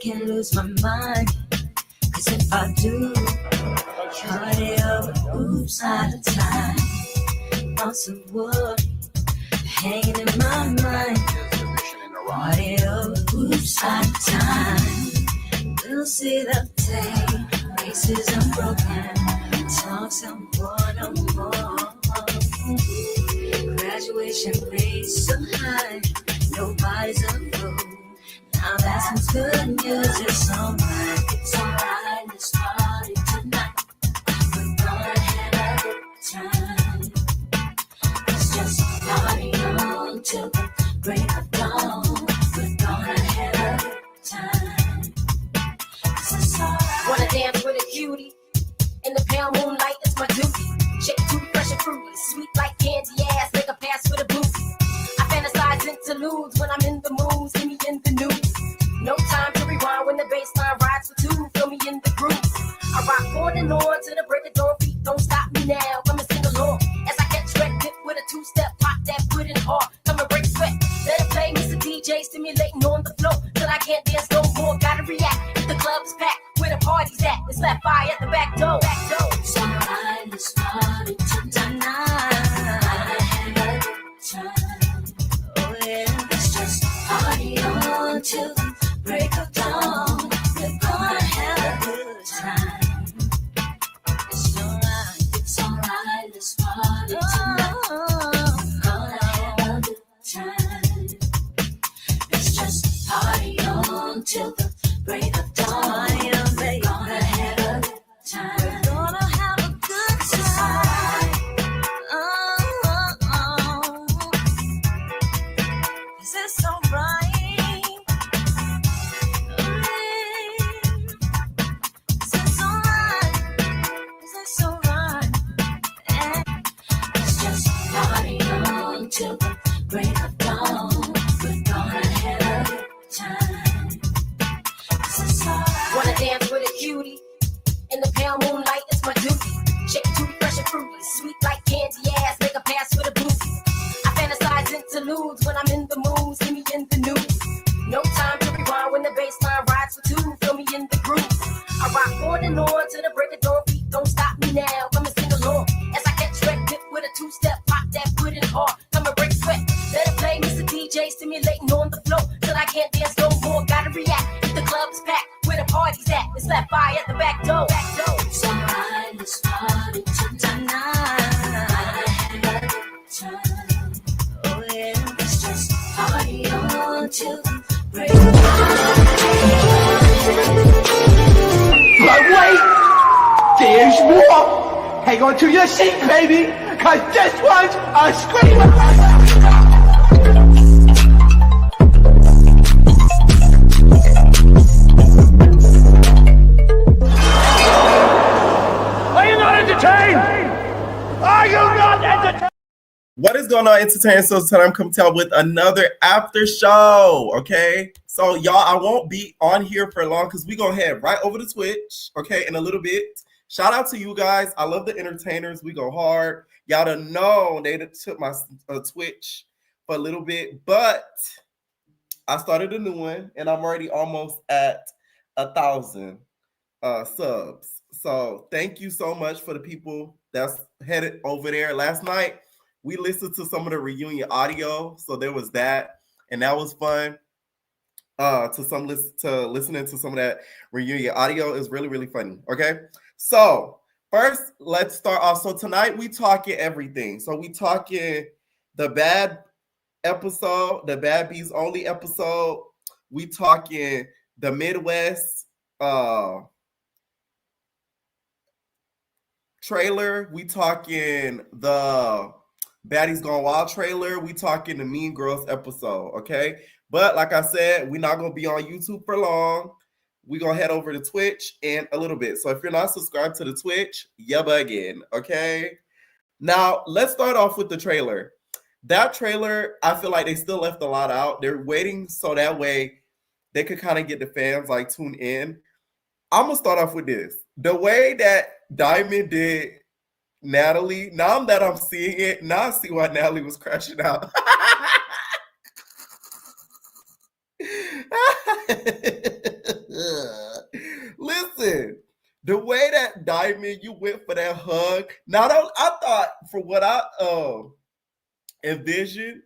can lose my mind. Cause if I do, party over, oops, out of time. Thoughts of wood hanging in my mind. Party over, oops, out of time. We'll see the day, faces unbroken, talks unborn no more. Graduation rates so high, nobody's a fool. Now that's some good news. It's alright, let's party tonight. We're gonna have a good time. Let's just party on till the break of dawn. We're gonna have a good time. Wanna dance with a cutie in the pale moonlight, it's my duty. Shake too fresh and fruity, sweet like candy ass, make a pass for the booty. I fantasize interludes when I'm in the mood, see me in the news. No time to rewind when the bassline rides for two, feel me in the groove. I rock on and on to the break of dawn, feet don't stop me now, come and sing along. As I get directed with a two-step pop that put in hard, come and break sweat. Let it play, Mr. DJ, stimulating on the floor, till I can't dance no more, gotta react. If the club's packed, where the party's at, it's left fire at the back door. It's alright, let's party tonight. Have a good time. Oh yeah, let's just party on till the break of dawn. We're gonna have a good time. It's alright, let's party tonight. We're gonna have a good time. Let's just party on till the break of dawn. We're gonna have a good time. We're gonna have a good time. Is this alright? Is this alright? Is this alright? Let's just party on till the break of dawn. We're gonna have a good time. Is this alright? Wanna dance with a cutie in the pale moonlight, it's my duty. Shake too fresh and fruity, sweet like candy ass, make a pass for the booty. I fantasize interludes when I'm in the mood, see me in the news. No time to rewind when the bassline rides for two, feel me in the groove. I rock on and on to the break of dawn, feet don't stop me now, come and sing along. As I get directed with a two-step pop that put in hard, come and break sweat. Let it play, Mr. DJ, stimulating on the floor, till I can't dance no more, gotta react. If the club's packed, where the party's at, it's left fire at the back door. It's alright, let's party tonight. Have a good time. Oh yeah, let's just party on till the break of dawn. But wait, there's more. Hang on to your seat, baby, cause this one's a screamer. What is going on, entertainment? So tonight I'm coming to y'all with another after show, okay? So y'all, I won't be on here for long because we're going to head right over to Twitch, okay, in a little bit. Shout out to you guys. I love the entertainers. We go hard. Y'all done know they took my Twitch for a little bit, but I started a new one, and I'm already almost at 1,000 subs. So thank you so much for the people that's headed over there. Last night, we listened to some of the reunion audio, so there was that, and that was fun. Listening to some of that reunion audio is really, really funny. Okay, so first, let's start off. So tonight we talking everything. So we talking the bad episode, the Baddies only episode. We talking the Midwest trailer. We talking the Baddies Gone Wild trailer. We talking the Mean Girls episode, okay? But like I said, we're not going to be on YouTube for long. We're going to head over to Twitch in a little bit. So if you're not subscribed to the Twitch, you're bugging, okay? Now, let's start off with the trailer. That trailer, I feel like they still left a lot out. They're waiting so that way they could kind of get the fans like tuned in. I'm going to start off with this. The way that Diamond did Natalie, now that I'm seeing it, now I see why Natalie was crashing out. The way that Diamond, you went for that hug. Now, I thought, for what I envisioned,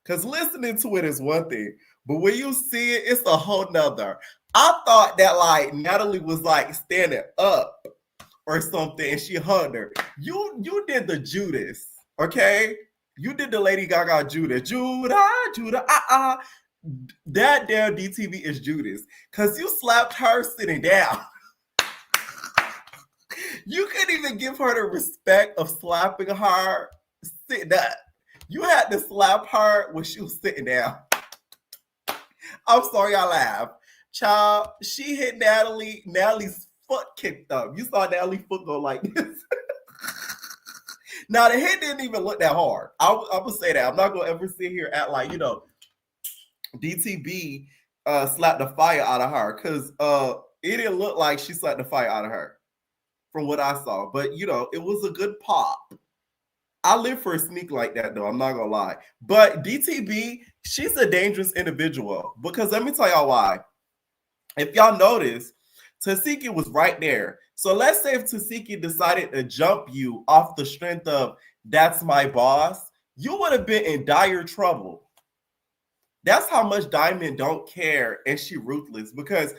because listening to it is one thing, but when you see it, it's a whole nother. I thought that like Natalie was like standing up or something, and she hugged her. You did the Judas, okay? You did the Lady Gaga Judas. Judah, That damn DTV is Judas, because you slapped her sitting down. You couldn't even give her the respect of slapping her sitting up. You had to slap her when she was sitting down. I'm sorry I laughed. Child, she hit Natalie. Natalie's foot kicked up. You saw Natalie's foot go like this. Now, the hit didn't even look that hard. I'm going to say that. I'm not going to ever sit here at like, DTB slapped the fire out of her, because it didn't look like she slapped the fire out of her from what I saw. But, it was a good pop. I live for a sneak like that, though. I'm not going to lie. But DTB, she's a dangerous individual, because let me tell y'all why. If y'all notice, Tasiki was right there. So let's say if Tasiki decided to jump you off the strength of that's my boss, you would have been in dire trouble. That's how much Diamond don't care, and she ruthless, because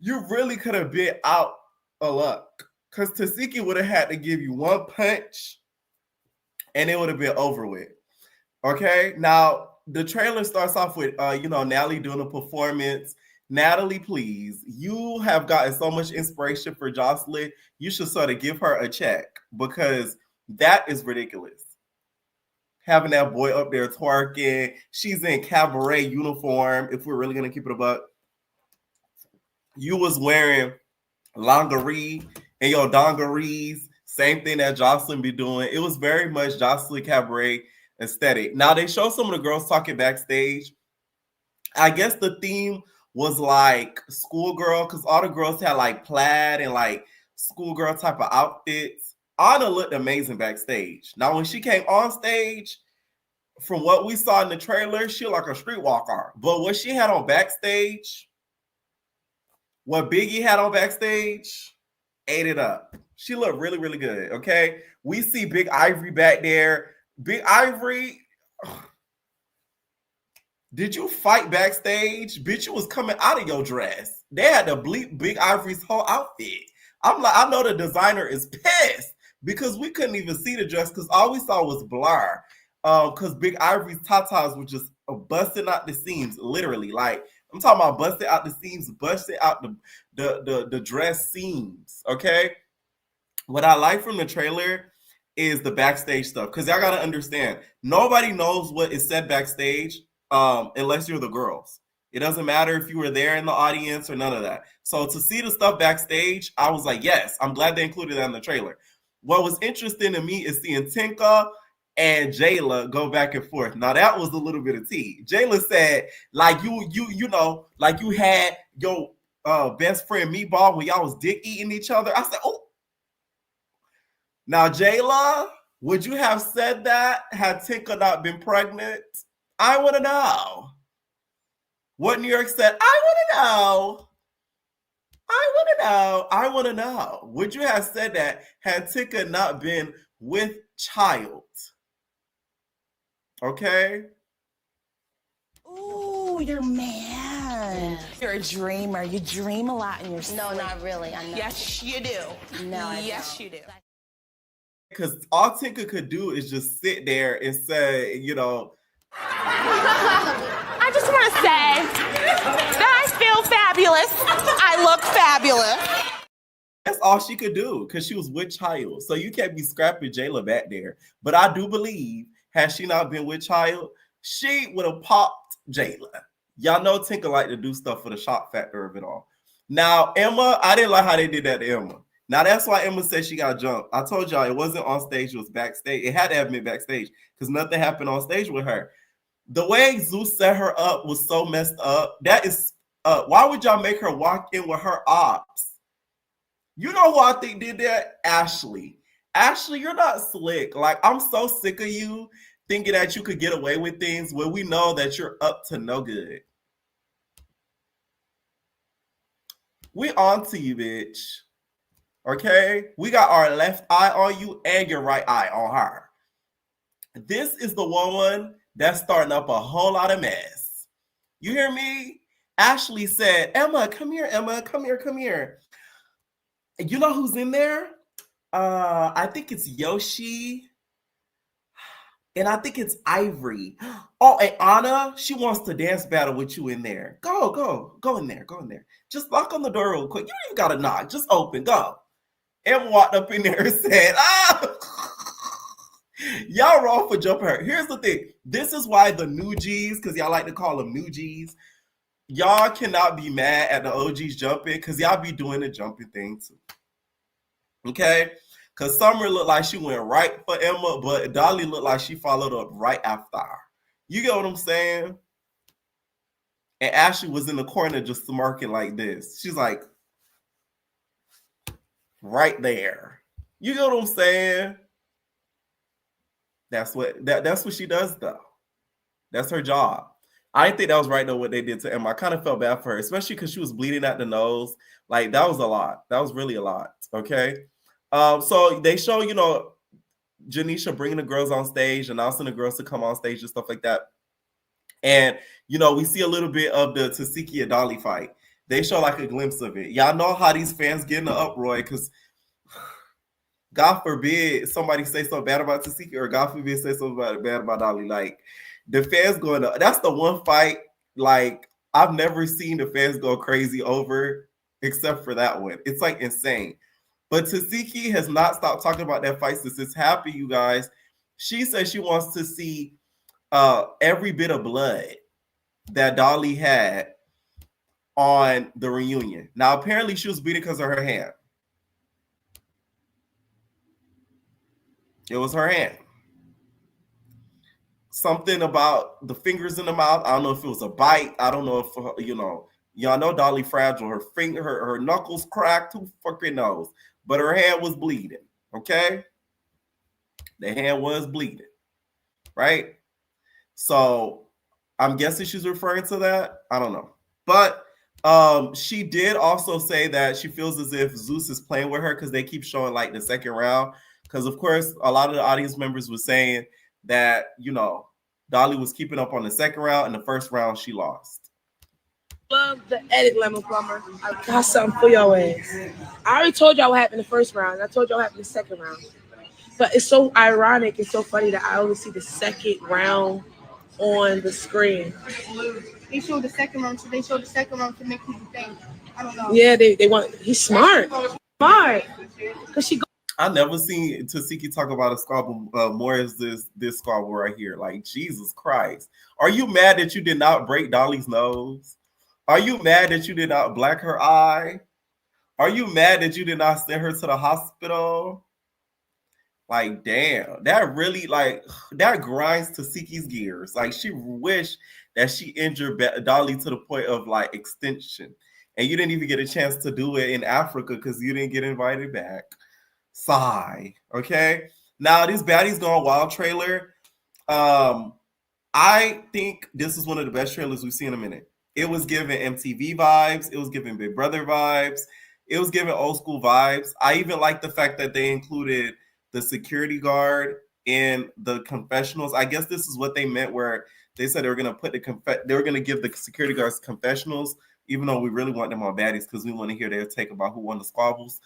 you really could have been out of luck. Because Tasiki would have had to give you one punch, and it would have been over with. Okay? Now, the trailer starts off with, Natalie doing a performance. Natalie, please, you have gotten so much inspiration for Joseline. You should sort of give her a check, because that is ridiculous. Having that boy up there twerking. She's in cabaret uniform, if we're really going to keep it a buck. You was wearing lingerie and your dungarees. Same thing that Joseline be doing. It was very much Joseline cabaret aesthetic. Now, they show some of the girls talking backstage. I guess the theme was like schoolgirl, because all the girls had like plaid and like schoolgirl type of outfits. Anna looked amazing backstage. Now, when she came on stage, from what we saw in the trailer, she looked like a streetwalker. But what she had on backstage, what Biggie had on backstage, ate it up. She looked really, really good, okay? We see Big Ivory back there. Big Ivory, did you fight backstage? Bitch, you was coming out of your dress. They had to bleep Big Ivory's whole outfit. I'm like, I know the designer is pissed, because we couldn't even see the dress, because all we saw was blur. Because Big Ivory's tatas were just busting out the seams, literally. Like, I'm talking about busting out the seams, busting out the dress seams, okay? What I like from the trailer is the backstage stuff, because y'all got to understand, nobody knows what is said backstage unless you're the girls. It doesn't matter if you were there in the audience or none of that. So to see the stuff backstage, I was like, yes, I'm glad they included that in the trailer. What was interesting to me is seeing Tinka and Jayla go back and forth. Now that was a little bit of tea. Jayla said, like like you had your best friend Meatball when y'all was dick eating each other. I said, oh. Now Jayla, would you have said that had Tinka not been pregnant? I want to know. What New York said, I want to know. I want to know. Would you have said that had Tinka not been with child? Okay. Ooh, you're mad. You're a dreamer. You dream a lot in your sleep. No, not really. I know. Yes, you do. No, I yes, don't. you do. Because all Tinka could do is just sit there and say, I just want to say that I feel fabulous. I look fabulous. That's all she could do, because she was with child. So you can't be scrapping Jayla back there. But I do believe, had she not been with child, she would have popped Jayla. Y'all know Tinka like to do stuff for the shock factor of it all. Now, Emma, I didn't like how they did that to Emma. Now, that's why Emma said she got jumped. I told y'all it wasn't on stage, it was backstage. It had to have been backstage, because nothing happened on stage with her. The way Zeus set her up was so messed up. That is, why would y'all make her walk in with her ops? You know who I think did that? Ashley. Ashley, you're not slick. Like, I'm so sick of you thinking that you could get away with things when we know that you're up to no good. We on to you, bitch. Okay? We got our left eye on you and your right eye on her. This is the one that's starting up a whole lot of mess. You hear me? Ashley said, Emma, come here, Emma. Come here, come here. You know who's in there? I think it's Yoshi. And I think it's Ivory. Oh, and Anna, she wants to dance battle with you in there. Go in there, go in there. Just knock on the door real quick. You don't even gotta knock, just open, go. Em walked up in there and said, y'all wrong for jumping her. Here's the thing. This is why the new G's, because y'all like to call them new G's, y'all cannot be mad at the OGs jumping because y'all be doing the jumping thing too. Okay? Because Summer looked like she went right for Emma, but Dolly looked like she followed up right after her. You get what I'm saying? And Ashley was in the corner just smirking like this. She's like, right there. You get what I'm saying? That's what she does, though. That's her job. I didn't think that was right, though, what they did to Emma. I kind of felt bad for her, especially because she was bleeding at the nose. Like, that was a lot. That was really a lot, okay? So they show, Janisha bringing the girls on stage, announcing the girls to come on stage and stuff like that. And, we see a little bit of the Tiki and Dolly fight. They show like a glimpse of it. Y'all know how these fans get in the uproar because God forbid somebody say something bad about Tiki or God forbid say something bad about Dolly. Like, the fans going up. That's the one fight, like, I've never seen the fans go crazy over except for that one. It's like insane. But Tiki has not stopped talking about that fight since it's happened, you guys. She says she wants to see every bit of blood that Dolly had on the reunion. Now, apparently she was beaten because of her hand. It was her hand. Something about the fingers in the mouth. I don't know if it was a bite. I don't know if, y'all know Dolly fragile. Her finger, her knuckles cracked. Who fucking knows? But her hand was bleeding, okay? The hand was bleeding, right? So I'm guessing she's referring to that. I don't know. But she did also say that she feels as if Zeus is playing with her because they keep showing like the second round. Because, of course, a lot of the audience members were saying that, Dolly was keeping up on the second round, and the first round she lost. Love the edit, Lemon Plumber. I got something for your ass. I already told y'all what happened in the first round. I told y'all what happened in the second round. But it's so ironic and so funny that I only see the second round on the screen. They showed the second round, so they showed the second round to make people think. I don't know. Yeah, they want. He's smart. Smart. Because she. I never seen Tiki talk about a squabble more as this squabble right here. Like, Jesus Christ. Are you mad that you did not break Dolly's nose? Are you mad that you did not black her eye? Are you mad that you did not send her to the hospital? Like, damn. That really, that grinds Tiki's gears. Like, she wished that she injured Dolly to the point of, extinction. And you didn't even get a chance to do it in Africa because you didn't get invited back. Sigh. Okay. Now this Baddies Gone Wild trailer. I think this is one of the best trailers we've seen in a minute. It was giving MTV vibes. It was giving Big Brother vibes. It was giving old school vibes. I even like the fact that they included the security guard in the confessionals. I guess this is what they meant, where they said they were going to put they were going to give the security guards confessionals, even though we really want them on Baddies because we want to hear their take about who won the squabbles.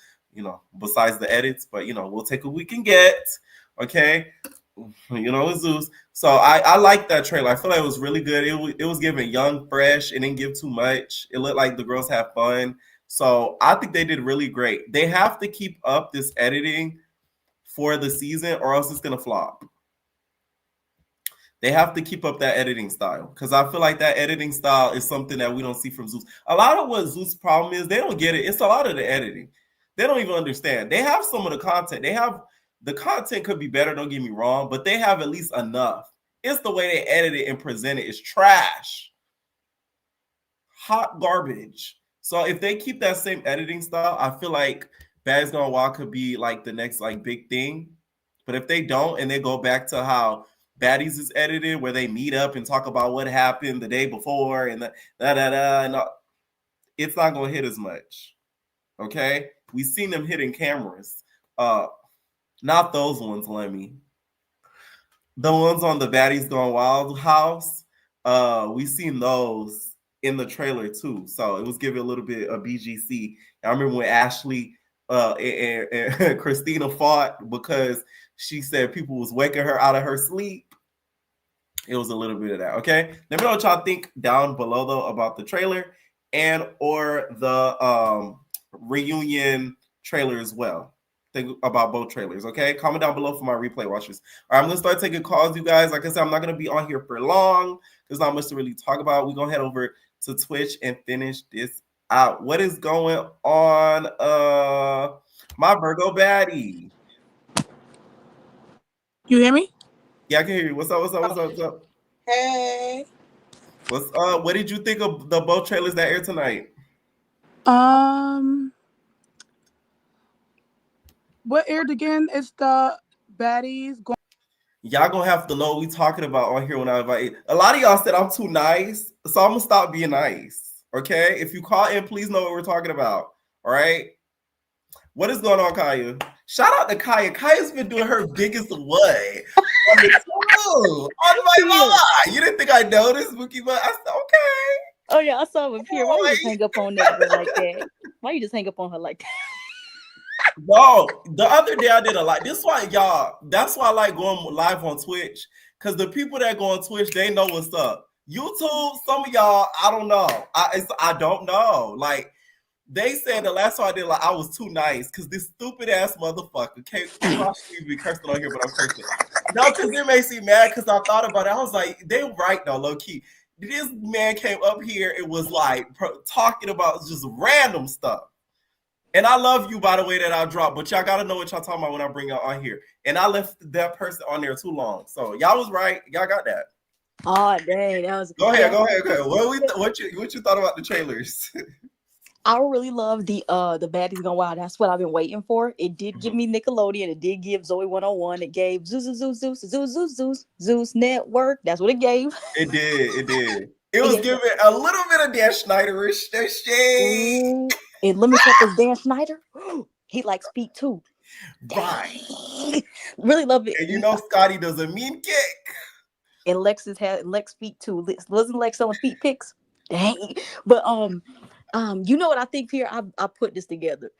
Besides the edits, but we'll take what we can get. Okay. It's Zeus. So I like that trailer. I feel like it was really good. It was giving young, fresh. It didn't give too much. It looked like the girls had fun. So I think they did really great. They have to keep up this editing for the season or else it's gonna flop. They have to keep up that editing style because I feel like that editing style is something that we don't see from Zeus. A lot of what Zeus' problem is, they don't get it. It's a lot of the editing. They don't even understand. They have some of the content. The content could be better, don't get me wrong, but they have at least enough. It's the way they edit it and present it. It's trash. Hot garbage. So if they keep that same editing style, I feel like Baddies Gone Wild could be the next big thing. But if they don't and they go back to how Baddies is edited, where they meet up and talk about what happened the day before and it's not going to hit as much. Okay, we seen them hitting cameras. Not those ones, Lemmy. The ones on the Baddies Gone Wild house. We seen those in the trailer too. So it was giving a little bit of BGC. I remember when Ashley and Christina fought because she said people was waking her out of her sleep. It was a little bit of that. Okay, let me know what y'all think down below though about the trailer and or the reunion trailer as well. Think about both trailers. Okay, comment down below for my replay watchers. All right, I'm gonna start taking calls, you guys. Like I said, I'm not gonna be on here for long. There's not much to really talk about. We're gonna head over to Twitch and finish this out. What is going on? My Virgo baddie. You hear me? Yeah, I can hear you. What's up? What's up? What's up? What's up? Hey. What's up? What did you think of the both trailers that aired tonight? What aired again? It's the Baddies. Y'all gonna have to know what we talking about on here when I invite. A lot of y'all said I'm too nice, so I'm gonna stop being nice. Okay, if you call in, please know what we're talking about. All right. What is going on, Kaya? Shout out to Kaya. Kaya's been doing her biggest what? On my line. You didn't think I noticed, Bookie, but I said okay. Oh yeah, I saw him here. Why you just hang up on that girl like that? Why you just hang up on her like that? No, the other day I did a lot. This why y'all. That's why I like going live on Twitch, because the people that go on Twitch, they know what's up. YouTube, some of y'all, I don't know. I don't know. Like they said the last time I did, like I was too nice because this stupid ass motherfucker can't be cursing on here, but I'm cursing. No, because it makes me mad because I thought about it. I was like, they right though, low key. This man came up here and was like talking about just random stuff. And I love you, by the way, that I dropped, but y'all gotta know what y'all talking about when I bring y'all on here. And I left that person on there too long, so y'all was right. Y'all got that. Oh dang, that was. Go ahead. What you thought about the trailers? I really love the Baddies Gone Wild. That's what I've been waiting for. It did give me Nickelodeon. It did give Zoe 101. It gave Zeus Network. That's what it gave. It did. It was giving a little bit of Dan Schneider-ish shade. And let me check this Dan Schneider. He likes feet too. Right. Really love it. And you know Scotty does a mean kick. And Lex feet too. Wasn't Lex selling feet pics? Dang. But you know what I think here? I put this together.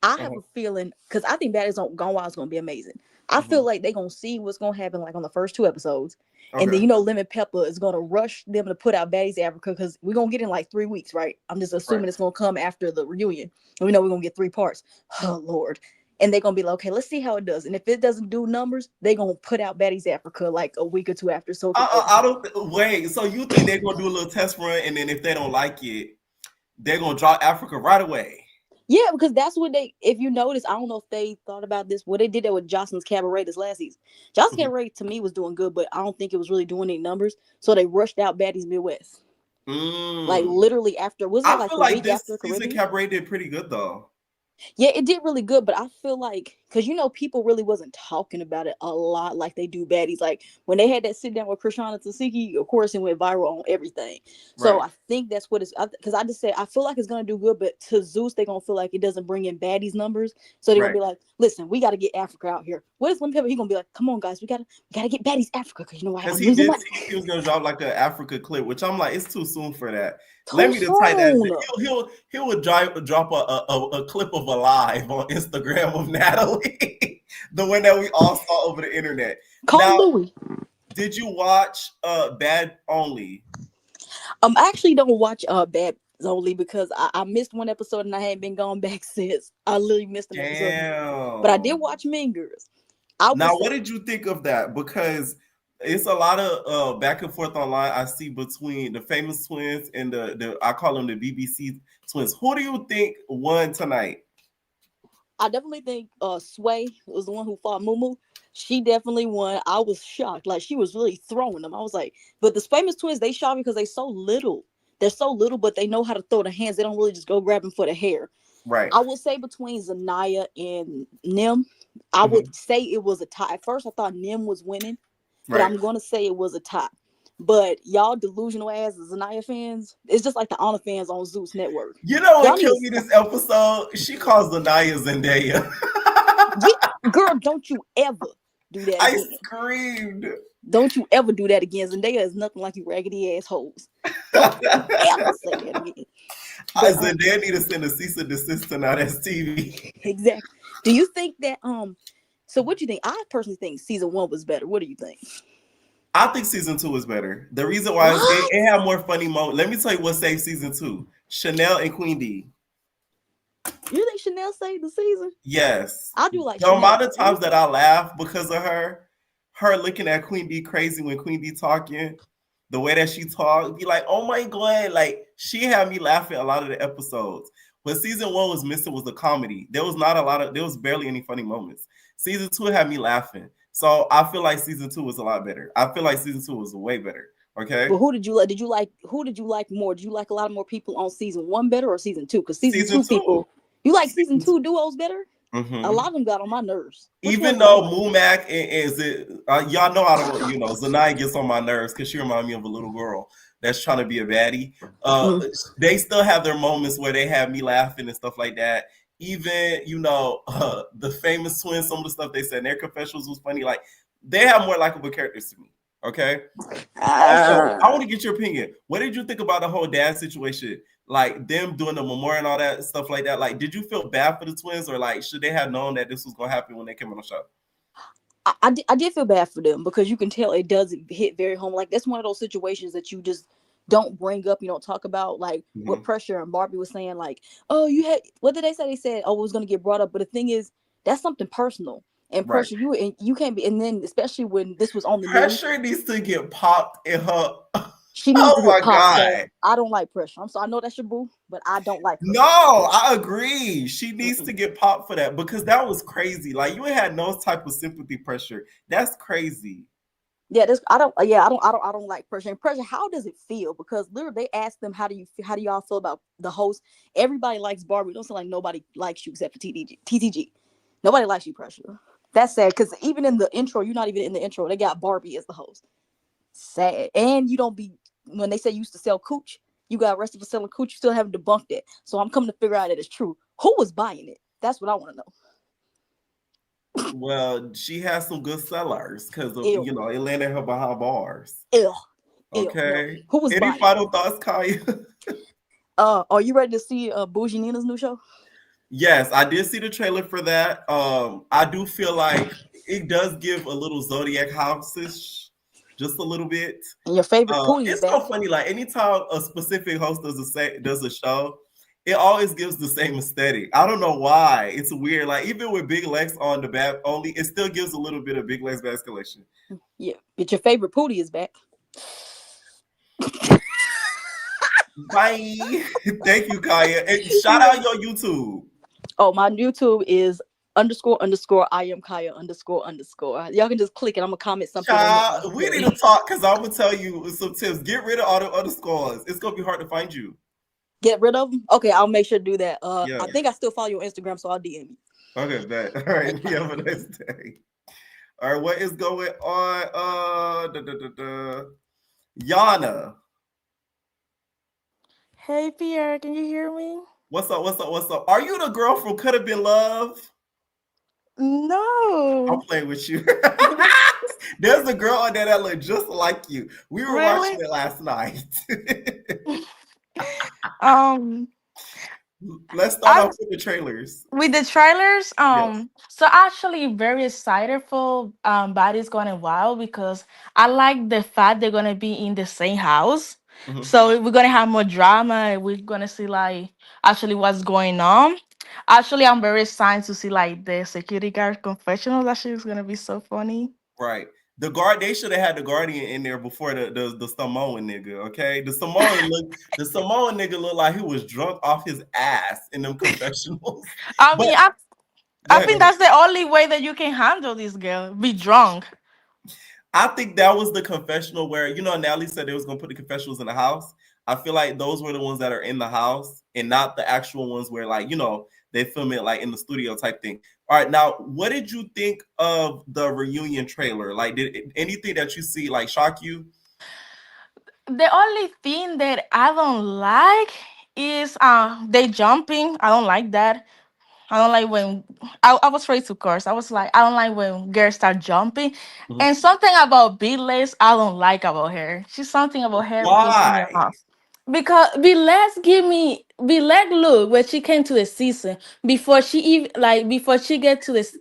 I have a feeling, because I think Baddies Gone Wild is going to be amazing. I feel like they're going to see what's going to happen like on the first 2 episodes. Okay. And then, you know, Lemon Pepper is going to rush them to put out Baddies Africa because we're going to get in like 3 weeks, right? I'm just assuming it's going to come after the reunion. And we know we're going to get 3 parts. Oh, Lord. And they're going to be like, okay, let's see how it does. And if it doesn't do numbers, they're going to put out Baddies Africa like a week or 2 after. So I don't wait. So you think they're going to do a little test run, and then if they don't like it, they're going to drop Africa right away? Yeah, because that's what if you notice, I don't know if they thought about this. Well, they did that with Joseline's Cabaret this last season. Joseline's Cabaret to me was doing good, but I don't think it was really doing any numbers. So they rushed out Baddies Midwest. Like literally after, was it like the week this after season Cabaret did pretty good though. Yeah, it did really good, but I feel like, because you know, people really wasn't talking about it a lot like they do Baddies. Like when they had that sit down with Krishana Tasiki, of course it went viral on everything. So I think that's what it's, because I just said I feel like it's gonna do good, but to Zeus they're gonna feel like it doesn't bring in Baddies numbers. So they're gonna be like, listen, we gotta get Africa out here. What is Lemon Pepper? He gonna be like, come on guys, we gotta get Baddies Africa, because you know why? Because he was gonna drop like an Africa clip, which I'm like, it's too soon for that. Let me just type that. He would drop a clip of a live on Instagram of Natalie, the one that we all saw over the internet. Louis. Did you watch Bad Only? I actually don't watch Bad Only because I missed 1 episode and I hadn't been gone back since. I literally missed an episode. But I did watch Mean Girls. What did you think of that? Because it's a lot of back and forth online I see between the famous twins and the I call them the BBC twins. Who do you think won tonight? I definitely think Sway was the one who fought Mumu. She definitely won. I was shocked. Like she was really throwing them. I was like, but the famous twins, they shocked me because they're so little. They're so little, but they know how to throw the hands. They don't really just go grabbing for the hair. Right. I would say between Zanaya and Nim, I would say it was a tie. At first, I thought Nim was winning. But I'm going to say it was a tie. But y'all delusional ass Zanaya fans, it's just like the Honor fans on Zeus Network. You know Y'all what need killed to me this episode? She calls Zanaya Zendaya. girl, don't you ever do that I again. screamed. Don't you ever do that again. Zendaya is nothing like you raggedy assholes. Don't you ever say that again. But Zendaya need to send a cease and desist to Now That's TV. exactly. Do you think that so what do you think? I personally think season 1 was better. What do you think? I think season 2 is better. The reason why is What? it had more funny moments. Let me tell you what saved season 2. Chanel and Queen D. You think Chanel saved the season? Yes. I do like The Chanel. amount of times that I laugh because of her looking at Queen D crazy when Queen D talking, the way that she talked, be like, oh my God, like she had me laughing a lot of the episodes. What season 1 was missing was the comedy. There was barely any funny moments. Season 2 had me laughing. So I feel like season 2 was a lot better. I feel like season 2 was way better. Okay. But who did you like? Who did you like more? Did you like a lot more people on season 1 better or season 2? Because season 2 people, you like season 2 duos better? Mm-hmm. A lot of them got on my nerves. Even though Moomac y'all know I don't, Zanaya gets on my nerves because she reminds me of a little girl that's trying to be a baddie. They still have their moments where they have me laughing and stuff like that. Even, the famous twins, some of the stuff they said in their confessionals was funny. Like, they have more likable characters to me. Okay. Also, I want to get your opinion. What did you think about the whole dad situation? Like them doing the memorial and all that stuff like that. Like, did you feel bad for the twins, or like should they have known that this was gonna happen when they came on the show? I did feel bad for them because you can tell it does hit very home. Like that's one of those situations that you just don't bring up, you don't talk about, like what Pressure and Barbie was saying, like, oh, you had, what did they say? They said, oh, it was gonna get brought up. But the thing is, that's something personal. And Pressure, you can't be, and then especially when this was on the Pressure needs to get popped in her. She needs to get popped. So I don't like Pressure. I'm sorry, I know that's your boo, but I don't like her. No, I agree. She needs to get popped for that because that was crazy. Like you had no type of sympathy, Pressure. That's crazy. Yeah, I don't like Pressure. And Pressure, how does it feel? Because literally they asked them, how do y'all feel about the host? Everybody likes Barbie. It don't sound like nobody likes you except for TTG. Nobody likes you, Pressure. That's sad because even in the intro, you're not even in the intro. They got Barbie as the host. Sad. And you don't be, when they say you used to sell cooch, you got arrested for selling cooch, you still haven't debunked it. So I'm coming to figure out that it's true. Who was buying it? That's what I want to know. Well, she has some good sellers because it landed her behind bars. Okay. No. Who was any buying final thoughts, Kaya? Are you ready to see Bougie Nina's new show? Yes, I did see the trailer for that. I do feel like it does give a little Zodiac House-ish, just a little bit. And your favorite Pootie it's so funny. Like anytime a specific host does a show, it always gives the same aesthetic. I don't know why. It's weird. Like even with Big Lex on the back only, it still gives a little bit of Big Lex Bass Collection. Yeah, but your favorite Pootie is back. Bye. Thank you, Kaya. And shout out your YouTube. Oh, my YouTube is __ I am Kaya __. Y'all can just click it. I'm gonna comment something. Child, we need to talk because I'm gonna tell you some tips. Get rid of all the underscores. It's gonna be hard to find you. Get rid of them? Okay, I'll make sure to do that. I think I still follow you on Instagram, so I'll DM you. Okay, bet. All right, you have a nice day. All right, what is going on? Yana. Hey Pierre, can you hear me? What's up? Are you the girl from Could Have Been Love? No. I'm playing with you. There's a girl on there that look just like you. We were watching it last night. Let's start off with the trailers. With the trailers, so actually very excited for Baddies Gone Wild because I like the fact they're gonna be in the same house. Mm-hmm. So we're gonna have more drama. We're gonna see like actually what's going on. Actually, I'm very excited to see like the security guard confessionals. Actually, it's gonna be so funny. Right. They should have had the Guardian in there before the Samoan nigga, okay? The Samoan nigga looked like he was drunk off his ass in them confessionals. I think that's the only way that you can handle this girl, be drunk. I think that was the confessional where, Natalie said they was going to put the confessionals in the house. I feel like those were the ones that are in the house and not the actual ones where, like, they film it like in the studio type thing. All right, now, what did you think of the reunion trailer? Like, did anything that you see like shock you? the only thing that I don't like is they jumping. I don't like that. I don't like when I was raised to curse. I was like, I don't like when girls start jumping. Mhm. And something about Big I don't like about her. She's something about her pissing me Why? off. Because Big look when she came to the season before she even like before she get to this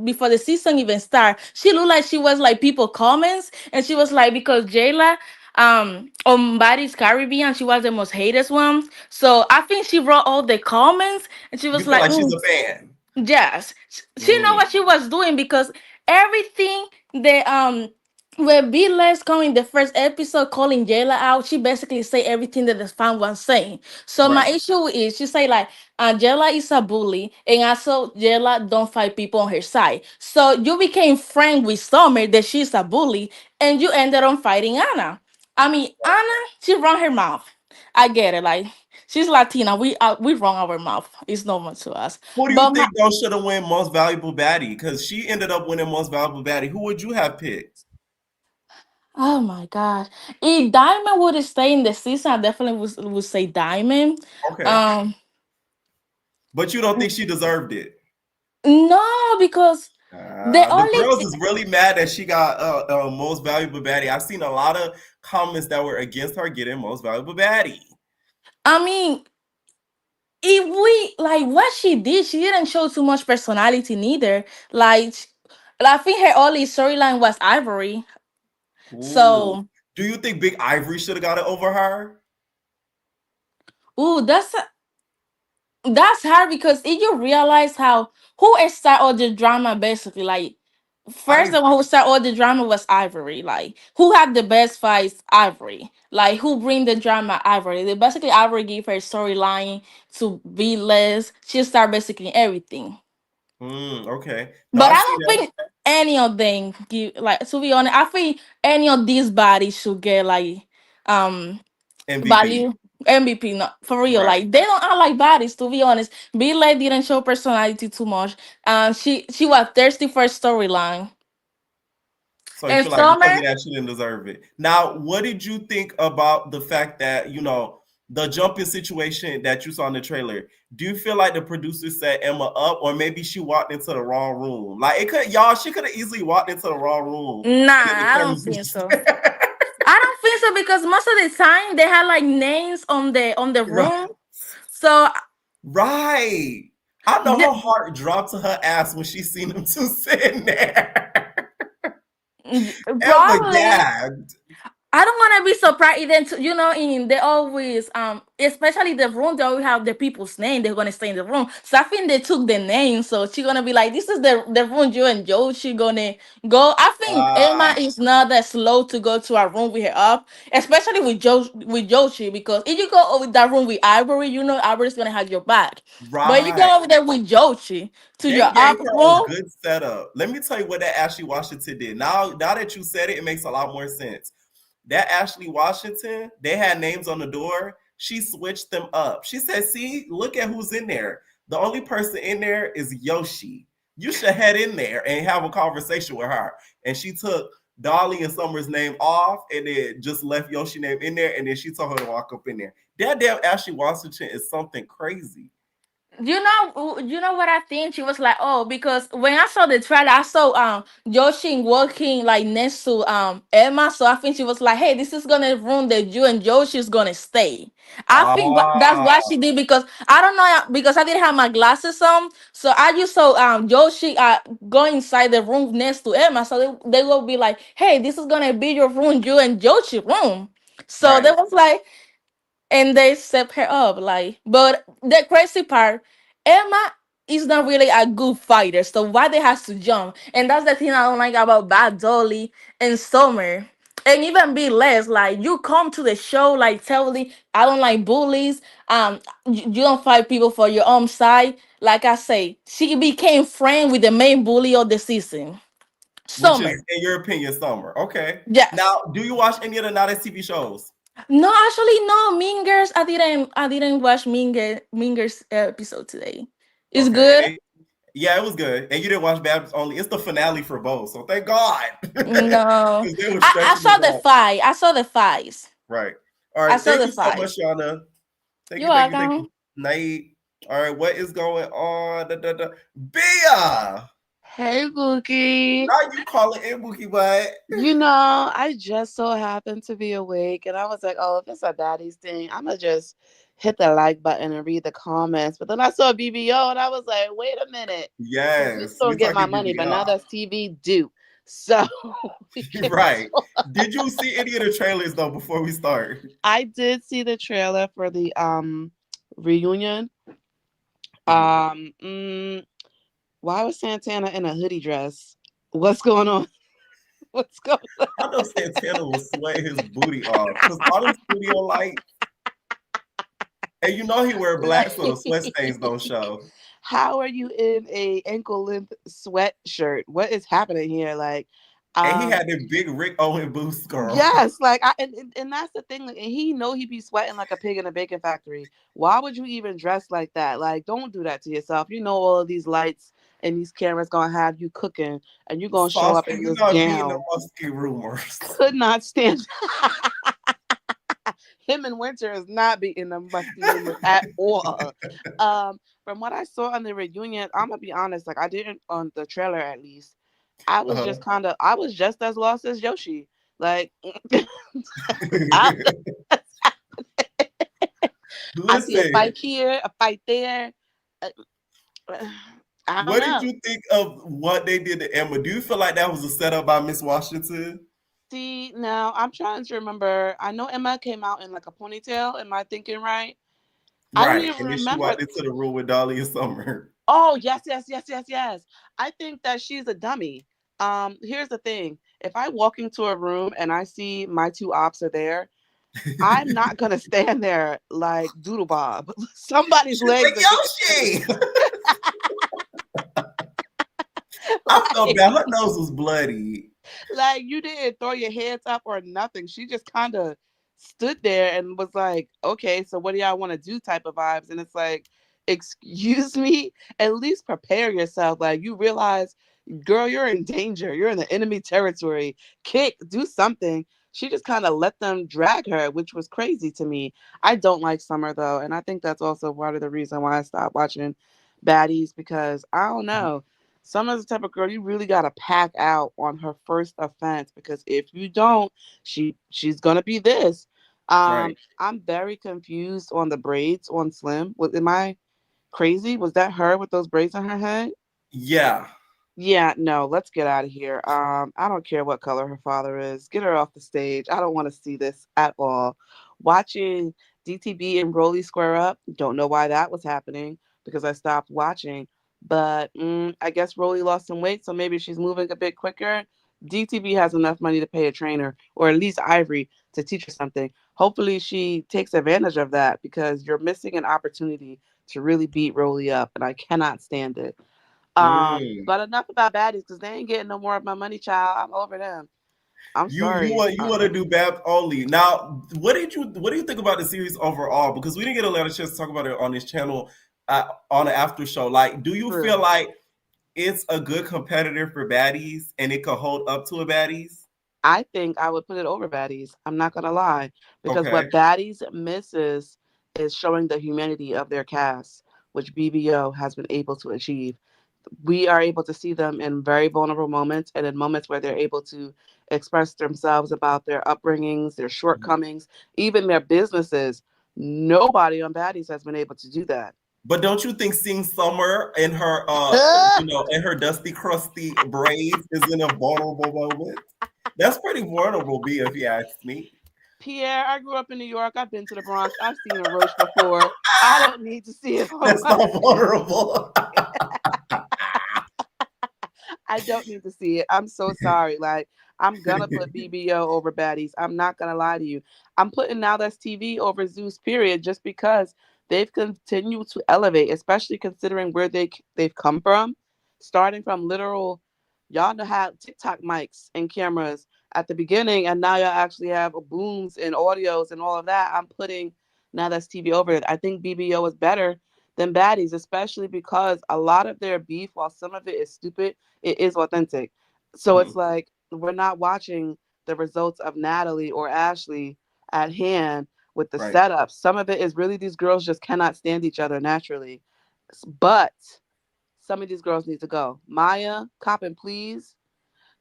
before the season even start, she looked like she was like people comments and she was like because Jayla on Baddies Caribbean, she was the most hated one. So I think she wrote all the comments and she You was feel like, like she's a fan? yes, she know Mm, what she was doing because everything that when B Les coming the first episode calling Jayla out, she basically say everything that the fan was saying. So my right. issue is she say like Jayla is a bully and also Jayla don't fight people on her side. So you became friend with Summer that she's a bully and you ended on fighting Anna. I mean Anna, she run her mouth. I get it, like she's Latina. We run our mouth. It's normal to us. Who do you But my think though should have won most valuable baddie? Because she ended up winning most valuable baddie. Who would you have picked? oh my god, if Diamond would stay in the season, I definitely would say Diamond. Okay, Um, but you don't think she deserved it? no, because the The only girls is really mad that she got most valuable baddie. I've seen a lot of comments that were against her getting most valuable baddie. I mean, if we like what she did, she didn't show too much personality neither. I think her only storyline was Ivory. Ooh, So, do you think Big Ivory should have got it over her? ooh, that's hard because if you realize how who started all the drama basically like first I the one who started all the drama was Ivory. Like who had the best fights? Ivory. Like who bring the drama? Ivory. They basically Ivory gave her storyline to be less. She started basically everything. okay. No, But I I see don't that. think any of them give like to be honest. I think any of these bodies should get like um MVP. value MVP, not for real. Right. Like they don't act like bodies, to be honest. Billy didn't show personality too much. She was thirsty for a storyline. So you And feel like because Summer, of that, she didn't deserve it. Now, what did you think about the fact that, the jumping situation that you saw in the trailer? Do you feel like the producer set Emma up, or maybe she walked into the wrong room? Like she could have easily walked into the wrong room. nah, Then the I don't cameras think was so. I don't think so because most of the time they had like names on the right. room. So Right. I know her th- heart dropped to her ass when she seen them two sitting there. Emma probably gagged. I don't want to be surprised even in they always especially the room they always have the people's name they're gonna stay in the room. So I think they took the name, so she gonna be like, this is the room you and Joe she gonna go. I think Emma Ah, is not that slow to go to a room with her up, especially with Joshi, because if you go over that room with Ivory, Ivory's gonna have your back. But you right. go over there with Joshi to They your gave up her a room. good setup. Let me tell you what that Ashley Washington did. Now that you said it, it makes a lot more sense. That Ashley Washington, they had names on the door. She switched them up. She said, "See, look at who's in there. The only person in there is Yoshi. You should head in there and have a conversation with her." And she took Dolly and Summer's name off and then just left Yoshi name in there. And then she told her to walk up in there. That damn Ashley Washington is something crazy. You know what I think? She was like, oh, because when I saw the trailer, I saw Joshi walking like next to Emma. So I think she was like, hey, this is gonna ruin that you and Joshi's gonna stay. I think that's Ah, what she did because I don't know because I didn't have my glasses on. So I just saw Joshi go inside the room next to Emma. So they will be like, hey, this is gonna be your room, you and Joshi room. So they right. was like, and they set her up like, but the crazy part, Emma is not really a good fighter, so why they has to jump? And that's the thing I don't like about Bad Dolly and Summer, and even be less like you come to the show like telling I don't like bullies, you don't fight people for your own side. Like I say, she became friend with the main bully of the season, Which Summer. is, in your opinion, Summer. Okay. Yes. Now, do you watch any of the Now That's TV shows? No, actually, no. Mean Girls. I didn't watch Mean Girls episode today. It's Okay. good. Yeah, it was good. And you didn't watch Babs only. It's the finale for both. So thank God. No, Because they were I stretching saw it the out. fight. I saw the fights. Right. All I right. saw Thank the you so 5. much, Shauna. Thank You're you. Thank you. Thank you. welcome. Nate. All right. What is going on? Bia. Hey, Bookie. Now you calling in Bookie Butt. You know, I just so happened to be awake and I was like, oh, if it's a Baddies thing, I'm going to just hit the like button and read the comments. But then I saw BBO and I was like, wait a minute. You just Yes. don't We're get my talking money, but BBL. now that's TV due. So we can Right. talk. Did you see any of the trailers though before we start? I did see the trailer for the reunion. Mhm. Why was Santana in a hoodie dress? What's going on? What's going on? I know Santana was sweating his booty off because all them studio lights, and you know he wear black so the sweat stains don't show. How are you in a ankle length sweatshirt? What is happening here? Like, And he had the big Rick Owen boots, girl. yes, like and that's the thing. Like, and he know he be sweating like a pig in a bacon factory. Why would you even dress like that? Like, don't do that to yourself. You know all of these lights and these cameras gonna have you cooking, and you're gonna show up Saucy, in you this not beating the gown. musky rumors. Could not stand. Him and Winter is not beating the musty rumors at all. From what I saw on the reunion, I'm gonna be honest. Like I didn't on the trailer at least. I was just I was just as lost as Yoshi. Like I, I see a Listen, fight here, a fight there. Uh, I don't what did know. you think of what they did to Emma? Do you feel like that was a setup by Miss Washington? See, now I'm trying to remember. I know Emma came out in like a ponytail. Am I thinking right? I don't Right. even And then she remember. walked into the room with Dolly and Summer. Oh, yes, yes, yes, yes, yes. I think that she's a dummy. Here's the thing. If I walk into a room and I see my two ops are there, I'm not gonna stand there like Doodle Bob. Somebody's She's legs like, are getting Yoshi! I felt like, bad. Her nose was bloody. like you didn't throw your hands up or nothing. She just kind of stood there and was like, okay, so what do y'all want to do type of vibes? And it's like, excuse me, at least prepare yourself. Like you realize, girl, you're in danger. You're in the enemy territory. Kick, do something. She just kind of let them drag her, which was crazy to me. I don't like Summer though. And I think that's also part of the reason why I stopped watching Baddies because I don't know. Summer's the type of girl you really gotta pack out on her first offense because if you don't, she's gonna be this. Right. I'm very confused on the braids on Slim. Am I crazy? Was that her with those braids on her head? Yeah. Yeah, no, let's get out of here. I don't care what color her father is. Get her off the stage. I don't want to see this at all. Watching DTB and Broly square up, don't know why that was happening because I stopped watching. But I guess Broly lost some weight, so maybe she's moving a bit quicker. DTB has enough money to pay a trainer, or at least Ivory, to teach her something. Hopefully, she takes advantage of that because you're missing an opportunity to really beat Broly up, and I cannot stand it. Mm. But enough about baddies because they ain't getting no more of my money, child. I'm over them. I'm You sorry. want to do Bab only. Now, what do you think about the series overall? Because we didn't get a lot of chance to talk about it on this channel on the after show. Like, do you True. feel like it's a good competitor for Baddies and it could hold up to a Baddies? I think I would put it over baddies. I'm not gonna lie because Okay. what baddies misses is showing the humanity of their cast, which BBO has been able to achieve. We are able to see them in very vulnerable moments and in moments where they're able to express themselves about their upbringings, their shortcomings, even their businesses. Nobody on baddies has been able to do that. But don't you think seeing Summer in her in her dusty, crusty braids is in a vulnerable moment? That's pretty vulnerable, B, if you ask me. Pierre, I grew up in New York. I've been to the Bronx. I've seen a roach before. I don't need to see it on That's my not vulnerable. I don't need to see it. I'm so sorry. Like, I'm gonna put BBO over baddies. I'm not gonna lie to you. I'm putting Now That's TV over Zeus, period, just because they've continued to elevate, especially considering where they've come from, starting from literal. Y'all know how TikTok mics and cameras at the beginning, and now y'all actually have booms and audios and all of that. I'm putting Now That's TV over it. I think BBO is better than baddies, especially because a lot of their beef, while some of it is stupid, it is authentic. So it's like we're not watching the results of Natalie or Ashley at hand with the Right. setup. Some of it is really these girls just cannot stand each other naturally. But some of these girls need to go. Maya, cop and please.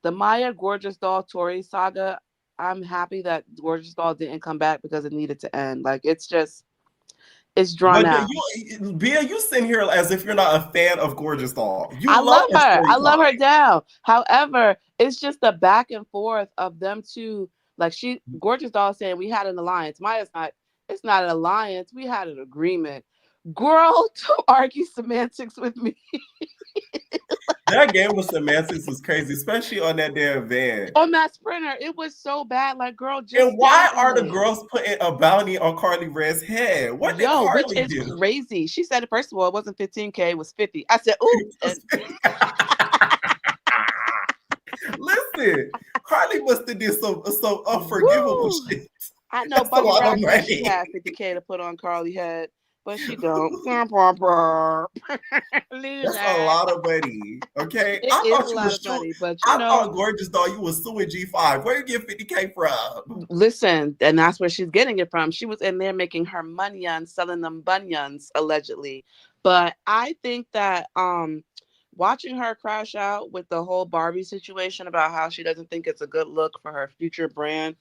The Maya Gorgeous Doll Tori saga, I'm happy that Gorgeous Doll didn't come back because it needed to end. Like, it's drawn But out. Bia, you sitting here as if you're not a fan of Gorgeous Doll. You I love love her her. I love her storyline. down. However, it's just the back and forth of them two. Like, Gorgeous Doll saying we had an alliance. Maya's not. It's not an alliance. We had an agreement. Girl, don't argue semantics with me. That game with semantics was crazy, especially on that damn van. On that sprinter, it was so bad. Like, girl, just And why stay are in the it. girls putting a bounty on Carly Red's head? What did Yo, which Carly is do? crazy. She said, first of all, it wasn't 15K, it was 50. I said, ooh. Listen, Carly must have did some unforgivable Woo. shit. I know That's a Bunny lot of Rack said she money. had 50K to put on Carly head, but she don't. That's a lot of money. Okay, It I is thought a you lot was of money, but I thought Gorgeous Doll, you was suing G5. Where you get 50K from? listen, and that's where she's getting it from. She was in there making her money on selling them bunions, allegedly. But I think that watching her crash out with the whole Barbie situation about how she doesn't think it's a good look for her future brand,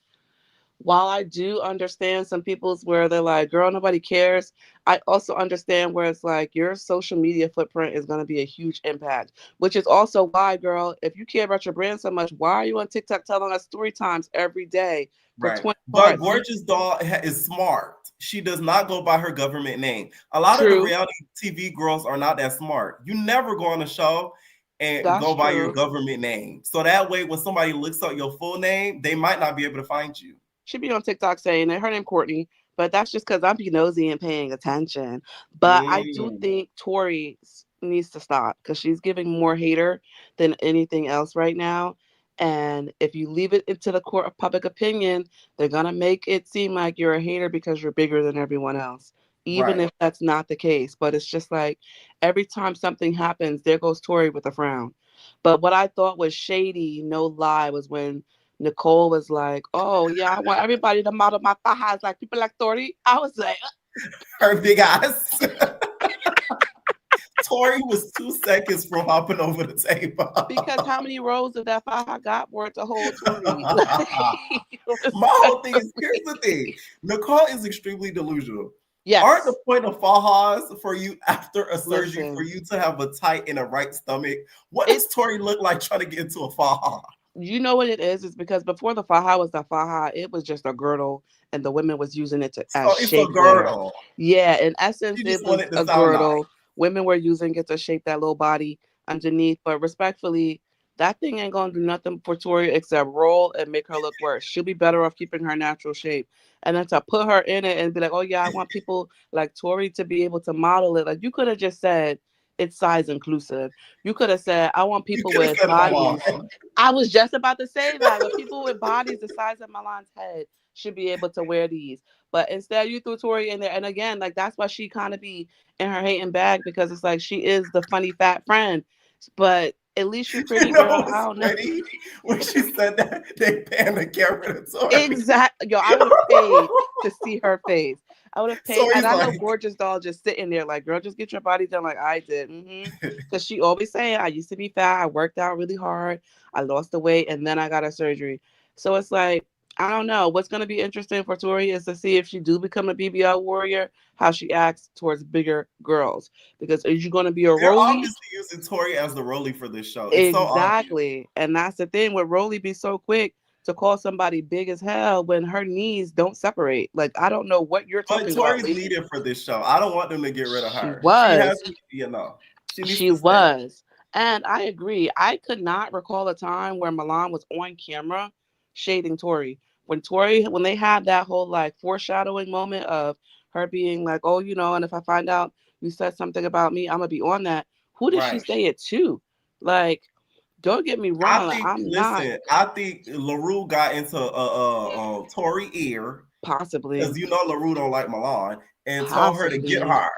while I do understand some people's where they're like, girl, nobody cares, I also understand where it's like your social media footprint is going to be a huge impact, which is also why, girl, if you care about your brand so much, why are you on TikTok telling us story times every day for Right. 20 But parts? Gorgeous Doll is smart. She does not go by her government name. A lot of the True. reality TV girls are not that smart. You never go on a show and That's go by your true. government name. So that way, when somebody looks up your full name, they might not be able to find you. She be on TikTok saying that her name Courtney, but that's just because I'm be nosy and paying attention. But I do think Tori needs to stop because she's giving more hater than anything else right now. And if you leave it into the court of public opinion, they're gonna make it seem like you're a hater because you're bigger than everyone else, even Right. if that's not the case. But it's just like every time something happens, there goes Tori with a frown. But what I thought was shady, no lie, was when Nicole was like, "Oh yeah, I want everybody to model my fajas like people like Tori." I was like, Her big ass. Tori was 2 seconds from hopping over the table. because how many rows of that faja got for it to hold Tori? My whole thing is, here's the thing. Nicole is extremely delusional. Yes. Aren't the point of fajas for you after a surgery Listen. for you to have a tight and a right stomach? What does Tori look like trying to get into a faja? You know what it is? It's because before the faja was the faja, it was just a girdle, and the women was using it as So it's a shapewear. girdle. Yeah, in essence, She it just was wanted to a sound nice. girdle. Women were using it to shape that little body underneath, but respectfully, that thing ain't gonna do nothing for Tori except roll and make her look worse. She'll be better off keeping her natural shape. And then to put her in it and be like, oh yeah, I want people like Tori to be able to model it. Like, you could have just said it's size inclusive. You could have said, I want You people could have with said bodies. Milan. I was just about to say that, with people with bodies the size of Milan's head should be able to wear these. But instead, you threw Tori in there. And again, like, that's why she kind of be in her hating bag, because it's like she is the funny fat friend. But at least you pretty, You know girl. what I was don't know. funny? When she said that, they panned the camera to Tori. Exactly. Yo, I would have paid to see her face. I would have paid. Tori's And I know like, Gorgeous Doll just sitting there like, girl, just get your body done like I did. Because she always saying, I used to be fat. I worked out really hard. I lost the weight and then I got a surgery. So it's like, I don't know. What's going to be interesting for Tori is to see if she do become a BBL warrior, how she acts towards bigger girls. Because is you going to be a they're Rolly? obviously using Tori as the Rolly for this show. It's so obvious. Exactly. And that's the thing with Rolly be so quick to call somebody big as hell when her knees don't separate. Like, I don't know what you're But talking about, Tori's lady. needed for this show. I don't want them to get rid of She her. She was. has, she needs She to stay. was. And I agree. I could not recall a time where Milan was on camera shading Tori. When they had that whole like foreshadowing moment of her being like, oh, and if I find out you said something about me, I'm gonna be on that. Who did she Right. say it to? Like, don't get me wrong. Like, I'm not I think LaRue got into Tori ear, possibly. because LaRue don't like Milan, and told her to get Possibly. her.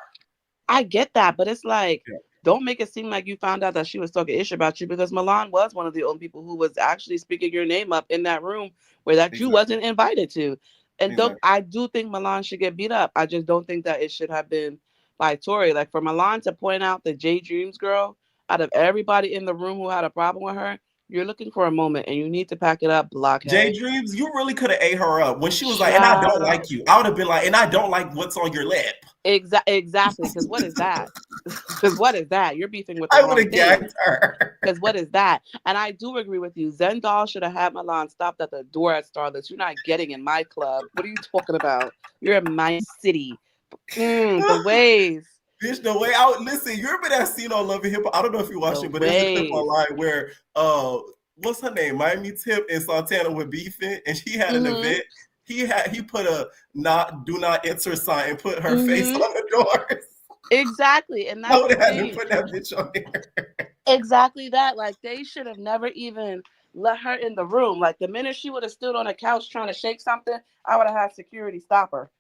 I get that, but it's like, Yeah. don't make it seem like you found out that she was talking ish about you, because Milan was one of the only people who was actually speaking your name up in that room where that you wasn't invited to. And I do think Milan should get beat up. I just don't think that it should have been by Tori. Like for Milan to point out the J Dreams girl out of everybody in the room who had a problem with her, you're looking for a moment and you need to pack it up, blockhead. J Dreams, you really could have ate her up when she was like, and I don't like you. I would have been like, and I don't like what's on your lip. Exactly. Because what is that? Because what is that? You're beefing with the I wrong would have gagged her. Because what is that? And I do agree with you. Zendal should have had Milan stopped at the door at Starlets. You're not getting in my club. What are you talking about? You're in my city. The ways. Bitch, the way out. Listen, you remember that scene on Love and Hip Hop? I don't know if you watched it, but there's a clip online where what's her name? Miami Tip and Santana were beefing, and she had an event. He put a do not enter sign and put her face on the doors. Exactly. And that's I would have had to put that bitch on there. Exactly that. Like they should have never even let her in the room. Like the minute she would have stood on a couch trying to shake something, I would have had security stop her.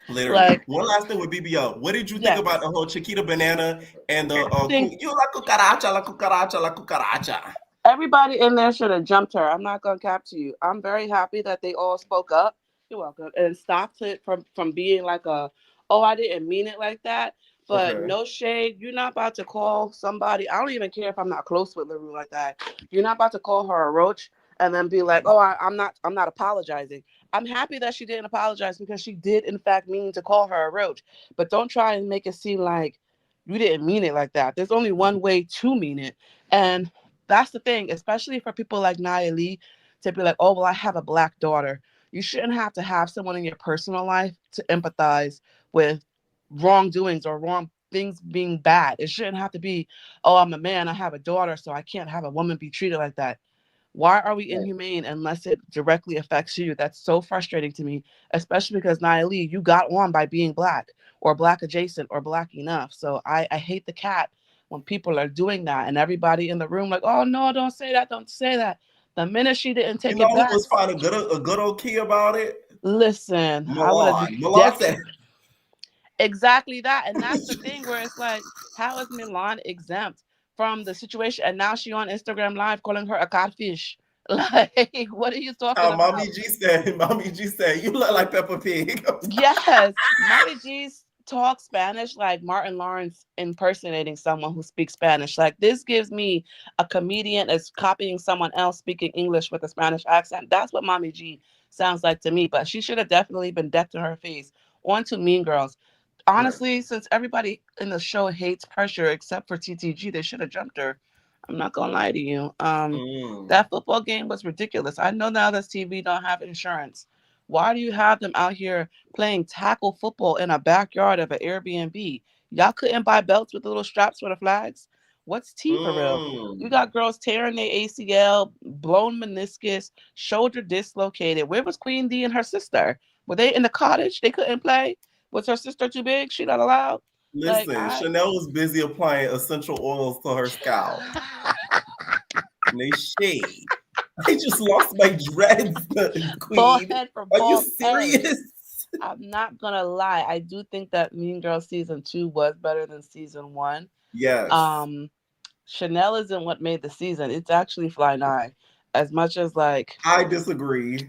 Literally. Like, one last thing with BBO. What did you think about the whole Chiquita Banana and the you la cucaracha, la cucaracha, la cucaracha? Everybody in there should have jumped her. I'm not gonna cap to you. I'm very happy that they all spoke up. You're welcome. And stopped it from being like I didn't mean it like that. But no shade. You're not about to call somebody. I don't even care if I'm not close with LaRue like that. You're not about to call her a roach and then be like, I'm not apologizing. I'm happy that she didn't apologize because she did in fact mean to call her a roach. But don't try and make it seem like you didn't mean it like that. There's only one way to mean it. And that's the thing, especially for people like Nia Lee, to be like, I have a black daughter. You shouldn't have to have someone in your personal life to empathize with wrongdoings or wrong things being bad. It shouldn't have to be, I'm a man, I have a daughter, so I can't have a woman be treated like that. Why are we inhumane unless it directly affects you? That's so frustrating to me, especially because Nia Lee, you got on by being black or black adjacent or black enough. So I hate the cat when people are doing that and everybody in the room like, oh no, don't say that, don't say that. The minute she didn't take it back. Who was finding a good old key about it? Listen, Milan said exactly that. And that's the thing where it's like, how is Milan exempt from the situation? And now she on Instagram Live calling her a catfish. Like, what are you talking about? Mommy G said, you look like Peppa Pig. Yes, Mommy G talk Spanish like Martin Lawrence impersonating someone who speaks Spanish. Like this gives me a comedian is copying someone else speaking English with a Spanish accent. That's what Mommy G sounds like to me. But she should have definitely been decked in her face. On to Mean Girls. Honestly, since everybody in the show hates pressure except for TTG, they should have jumped her. I'm not gonna lie to you. That football game was ridiculous. I know now that TV don't have insurance. Why do you have them out here playing tackle football in a backyard of an Airbnb? Y'all couldn't buy belts with little straps for the flags? What's T for real? You got girls tearing their ACL, blown meniscus, shoulder dislocated. Where was Queen D and her sister? Were they in the cottage? They couldn't play? Was her sister too big? She not allowed? Listen, Chanel was busy applying essential oils to her scalp. And they shade. I just lost my dreads, Queen. Are you serious? I'm not gonna lie. I do think that Mean Girls season 2 was better than season 1. Yes. Chanel isn't what made the season. It's actually Fly 9. As much as like I disagree.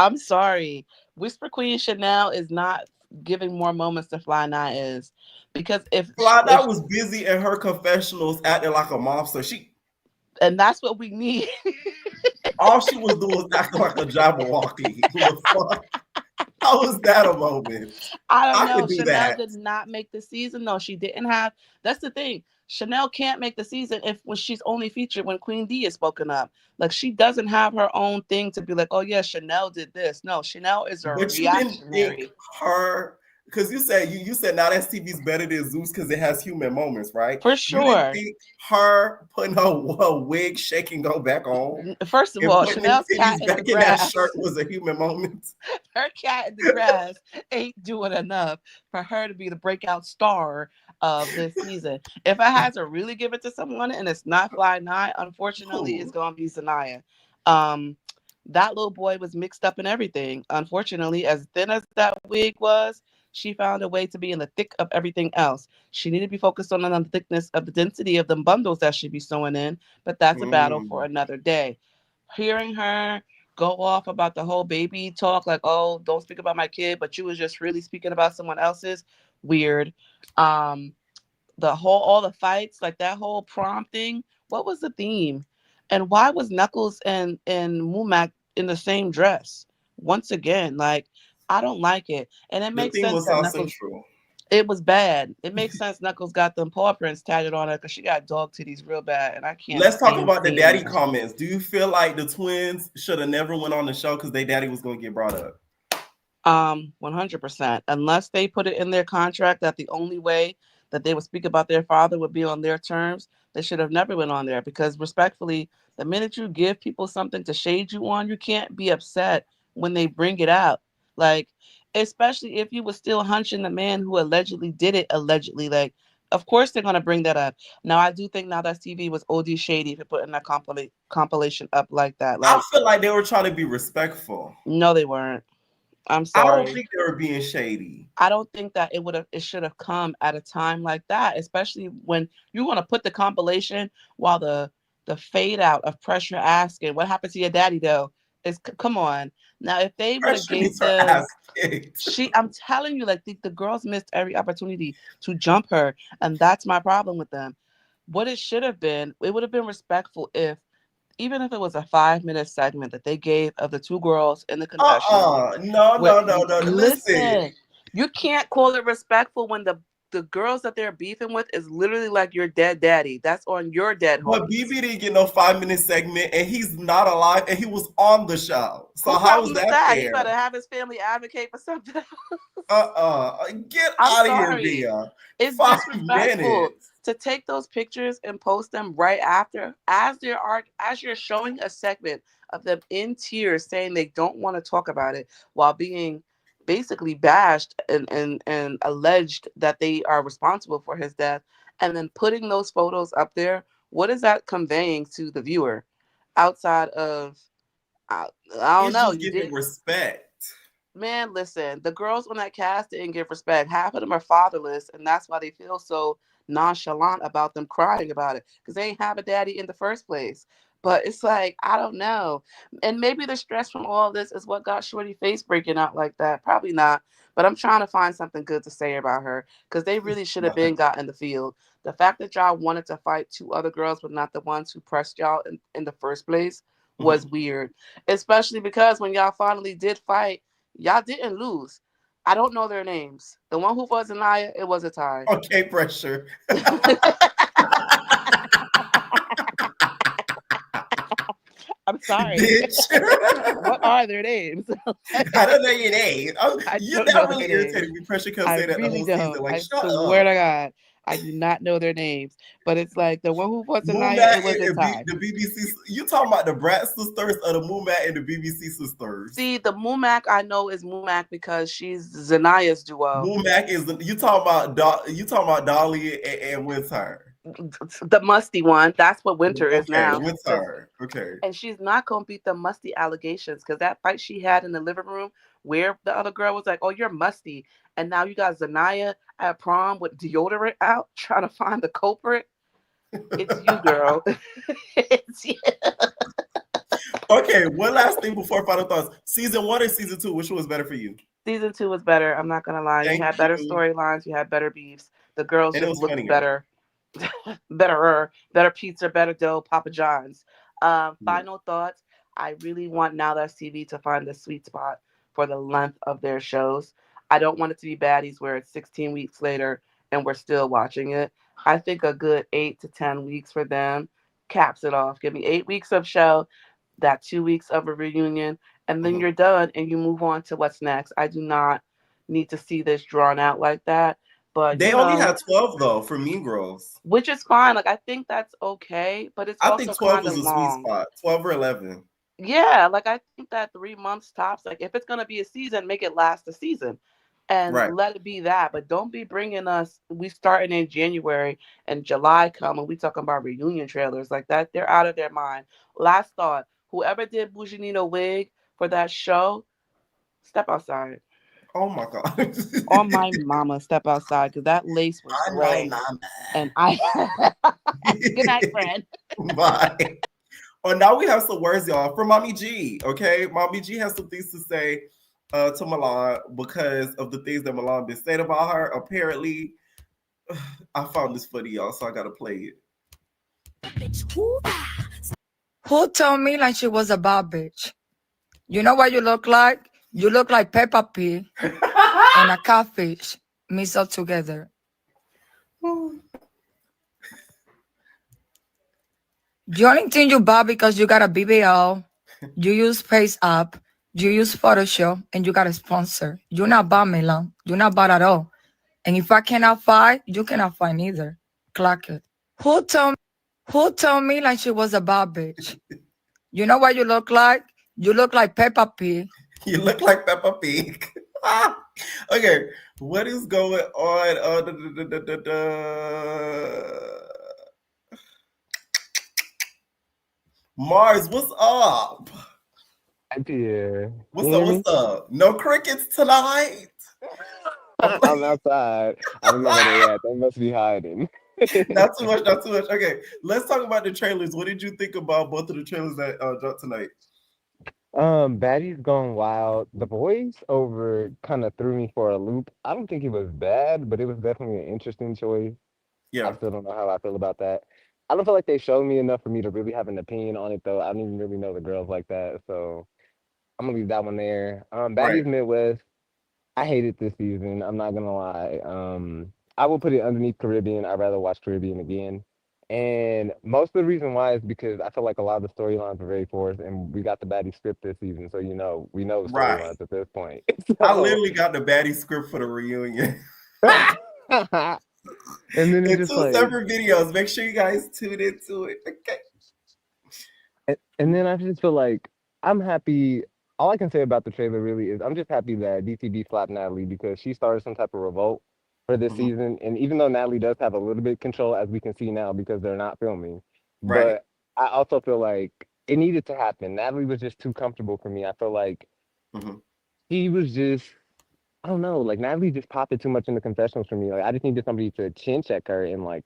I'm sorry. Whisper Queen Chanel is not giving more moments than Fly 9 is. Because if Fly 9 was busy in her confessionals acting like a monster, and that's what we need. All she was doing was acting like a Jabberwocky. How was that a moment? I don't know. Chanel did not make the season, though. She didn't have. That's the thing. Chanel can't make the season when she's only featured when Queen D is spoken up. Like she doesn't have her own thing to be like, oh yeah, Chanel did this. No, Chanel is a reactionary. Because you said now that TV's better than Zeus because it has human moments, right? For sure. You didn't think her putting her wig shaking go back on? First of all, Chanel's cat in the grass. That shirt was a human moment. Her cat in the grass ain't doing enough for her to be the breakout star of this season. If I had to really give it to someone and it's not Fly 9, unfortunately, it's gonna be Sanaya. That little boy was mixed up in everything. Unfortunately, as thin as that wig was, she found a way to be in the thick of everything else. She needed to be focused on the thickness of the density of the bundles that she'd be sewing in, but that's a battle for another day. Hearing her go off about the whole baby talk, like, oh, don't speak about my kid, but you was just really speaking about someone else's. Weird. Um, all the fights, like that whole prom thing. What was the theme? And why was Knuckles and Mumak in the same dress? Once again, like, I don't like it. And it The makes theme sense was that South Knuckles, Central. it was bad. It makes sense Knuckles got them paw prints tatted on her because she got dog titties real bad, and I can't Let's talk stand about the seeing daddy that. comments. Do you feel like the twins should have never went on the show because their daddy was going to get brought up? 100%. Unless they put it in their contract that the only way that they would speak about their father would be on their terms, they should have never went on there. Because respectfully, the minute you give people something to shade you on, you can't be upset when they bring it out. Like, especially if you were still hunching the man who allegedly did it, allegedly. Like, of course they're gonna bring that up. Now I do think Now That's TV was OD shady for putting that compilation up like that. I Like, feel like they were trying to be respectful. no, they weren't. I'm I don't sorry. think they were being shady. I don't think that it should have come at a time like that, especially when you want to put the compilation while the fade out of Pressure asking what happened to your daddy though is come on. Now if they would have Pressure gave needs her them ass kicked. I'm telling you, like the girls missed every opportunity to jump her, and that's my problem with them. What it should have been, it would have been respectful if even if it was a 5-minute segment that they gave of the two girls in the confessional. No, Where, no, no, no. Listen. listen, you can't call it respectful when the girls that they're beefing with is literally like your dead daddy. That's on your dead But homies. BB didn't get no 5-minute segment, and he's not alive, and he was on the show. So Who how is problem is that that? He fair? better have his family advocate for something. Get I'm out of here, sorry. Bia. It's 5 disrespectful minutes. to take those pictures and post them right after as you're showing a segment of them in tears saying they don't want to talk about it while being basically bashed and alleged that they are responsible for his death, and then putting those photos up there. What is that conveying to the viewer outside of I don't It's know, just you giving did. respect. Man, listen, the girls on that cast didn't give respect. Half of them are fatherless, and that's why they feel so nonchalant about them crying about it because they ain't have a daddy in the first place. But it's like, I don't know. And maybe the stress from all this is what got Shorty face breaking out like that. Probably not. But I'm trying to find something good to say about her because they really should have been got in the field. The fact that y'all wanted to fight two other girls, but not the ones who pressed y'all in the first place was weird. Especially because when y'all finally did fight, y'all didn't lose. I don't know their names. The one who was Anaya, it was a tie. Okay, Pressure. I'm sorry. Bitch. What are their names? I don't know your name. You don't that know really their names. irritated me. Pressure kept I saying that the really whole don't. season. Like, I shut swear up. to God, I do not know their names. But it's like the one who was Anaya, Moomat it was a tie. the BBC. You talking about the Brat sisters or the Moomat and the BBC sisters? See, the Mumak I know is Mumak because she's Zanaya's duo. Moomac is you talking about you talking about Dolly and Winter. The musty one. That's what Winter is Okay, now. Winter. Okay. And she's not gonna beat the musty allegations because that fight she had in the living room where the other girl was like, "Oh, you're musty," and now you got Zanaya at prom with deodorant out trying to find the culprit. It's you, girl. It's you. Okay, one last thing before final thoughts. Season 1 and season 2, which one was better for you? Season 2 was better. I'm not gonna lie. You Thank had better you. storylines. You had better beefs. The girls And it just was looked funnier. better. Better pizza, better dough, Papa John's. Final thoughts. I really want Now That's TV to find the sweet spot for the length of their shows. I don't want it to be Baddies where it's 16 weeks later and we're still watching it. I think a good 8 to 10 weeks for them caps it off. Give me 8 weeks of show, that 2 weeks of a reunion, and then you're done and you move on to what's next. I do not need to see this drawn out like that. But They only had 12 though for Mean Girls. which is fine. Like I think that's okay, but it's I also think 12 kind was of a sweet long. spot. 12 or 11. Yeah, like I think that 3 months tops. Like if it's gonna be a season, make it last a season, and Right. let it be that. But don't be bringing us. We starting in January and July come and we talking about reunion trailers like that. They're out of their mind. Last thought: whoever did Bujanino wig for that show, step outside. Oh my god. On my mama, step outside because that lace was On my gray. mama. And I good night, friend. Bye. Oh, now we have some words, y'all, from Mommy G. Okay, Mommy G has some things to say to Milan because of the things that Milan been saying about her. Apparently, I found this funny, y'all, so I gotta play it. Who told me like she was a bad bitch? You know what you look like? You look like Peppa Pig and a catfish mixed up together. You only think you bad because you got a BBL, you use Face App, you use Photoshop, and you got a sponsor. You're not bad, Milan. You're not bad at all. And if I cannot fight, you cannot fight either. Clock it. Who told me like she was a bad bitch? You know what you look like? You look like Peppa Pig. You look like Peppa Pig. Okay, what is going on? Mars, what's up? Yeah. What's up? What's up? No crickets tonight. I'm outside. I don't know where they at. They must be hiding. Not too much, not too much. Okay, let's talk about the trailers. What did you think about both of the trailers that dropped tonight? Baddies Gone Wild. The voice-over kind of threw me for a loop. I don't think it was bad, but it was definitely an interesting choice. I Yeah, still don't know how I feel about that. I don't feel like they showed me enough for me to really have an opinion on it, though. I don't even really know the girls like that, so I'm gonna leave that one there. right. Baddies Midwest. I hated this season. I'm not gonna lie. I will put it underneath Caribbean. I'd rather watch Caribbean again. And most of the reason why is because I feel like a lot of the storylines are very forced, and we got the baddie script this season, so we know the Right. storylines at this point. I So, literally got the baddie script for the reunion. and then it's In just two like, separate videos. Make sure you guys tune into it. Okay. and then I just feel like I'm happy. All I can say about the trailer really is I'm just happy that DTB slapped Natalie because she started some type of revolt for this Mhm. season. And even though Natalie does have a little bit of control, as we can see now because they're not filming, Right. but I also feel like it needed to happen. Natalie was just too comfortable for me. I feel like Mhm. she was just, I don't know, like Natalie just popped it too much in the confessionals for me. Like I just needed somebody to chin check her, and like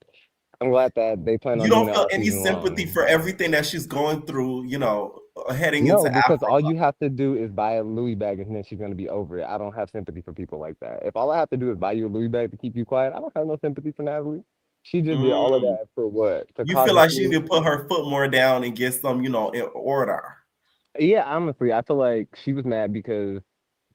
I'm glad that they plan You on doing don't that feel all any season sympathy long. for everything that she's going through, heading No, into because all Africa. you have to do is buy a Louis bag and then she's gonna be over it. I don't have sympathy for people like that. If all I have to do is buy you a Louis bag to keep you quiet, I don't have no sympathy for Natalie. She just did all of Mm. that for what? To You cause feel a like she need to scene? put her foot more down and get some, in order. Yeah, honestly, I feel like she was mad because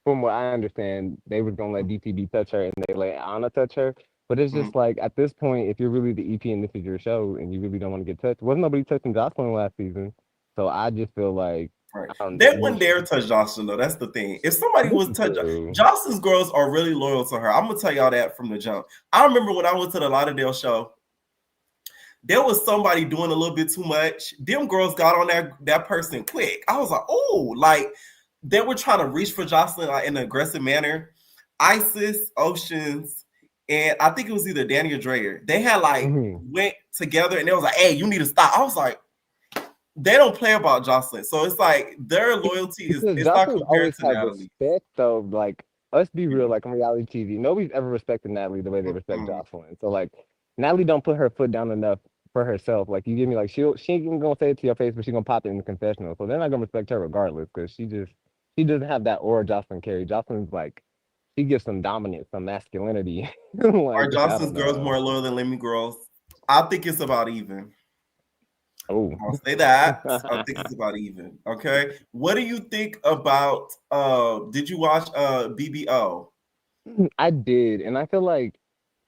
from what I understand, they was gonna let DTB touch her and they let Anna touch her. But it's Mhm. just like at this point, if you're really the EP and this is your show and you really don't want to get touched, wasn't nobody touching Jocelyn last season. So I just feel like Right. I don't They know. wouldn't dare touch Jocelyn though. That's the thing. If somebody This was is touch true. Jocelyn's girls are really loyal to her. I'm gonna tell y'all that from the jump. I remember when I went to the Lauderdale show, there was somebody doing a little bit too much. Them girls got on that person quick. I was like, oh, like they were trying to reach for Jocelyn in an aggressive manner. Isis, Oceans, and I think it was either Danny or Dreyer. They had Mhm. went together and they was like, hey, you need to stop. I was like, they don't play about Jocelyn. So it's like their loyalty is Because it's not Jocelyn's compared always to had Natalie. respect, though. Like, let's be real, like on reality TV, nobody's ever respected Natalie the way they respect Mm-mm. Jocelyn. So like, Natalie don't put her foot down enough for herself. Like, you give me like she ain't even gonna say it to your face, but she gonna pop it in the confessional. So they're not gonna respect her regardless, because she doesn't have that aura Jocelyn carries. Jocelyn's like she gives some dominance, some masculinity. Are Like I Johnson's don't girls know. more loyal than Lemmy girls? I think it's about even. Oh. I'll say that. I think it's about even. Okay. What do you think about did you watch BBO? I did, and I feel like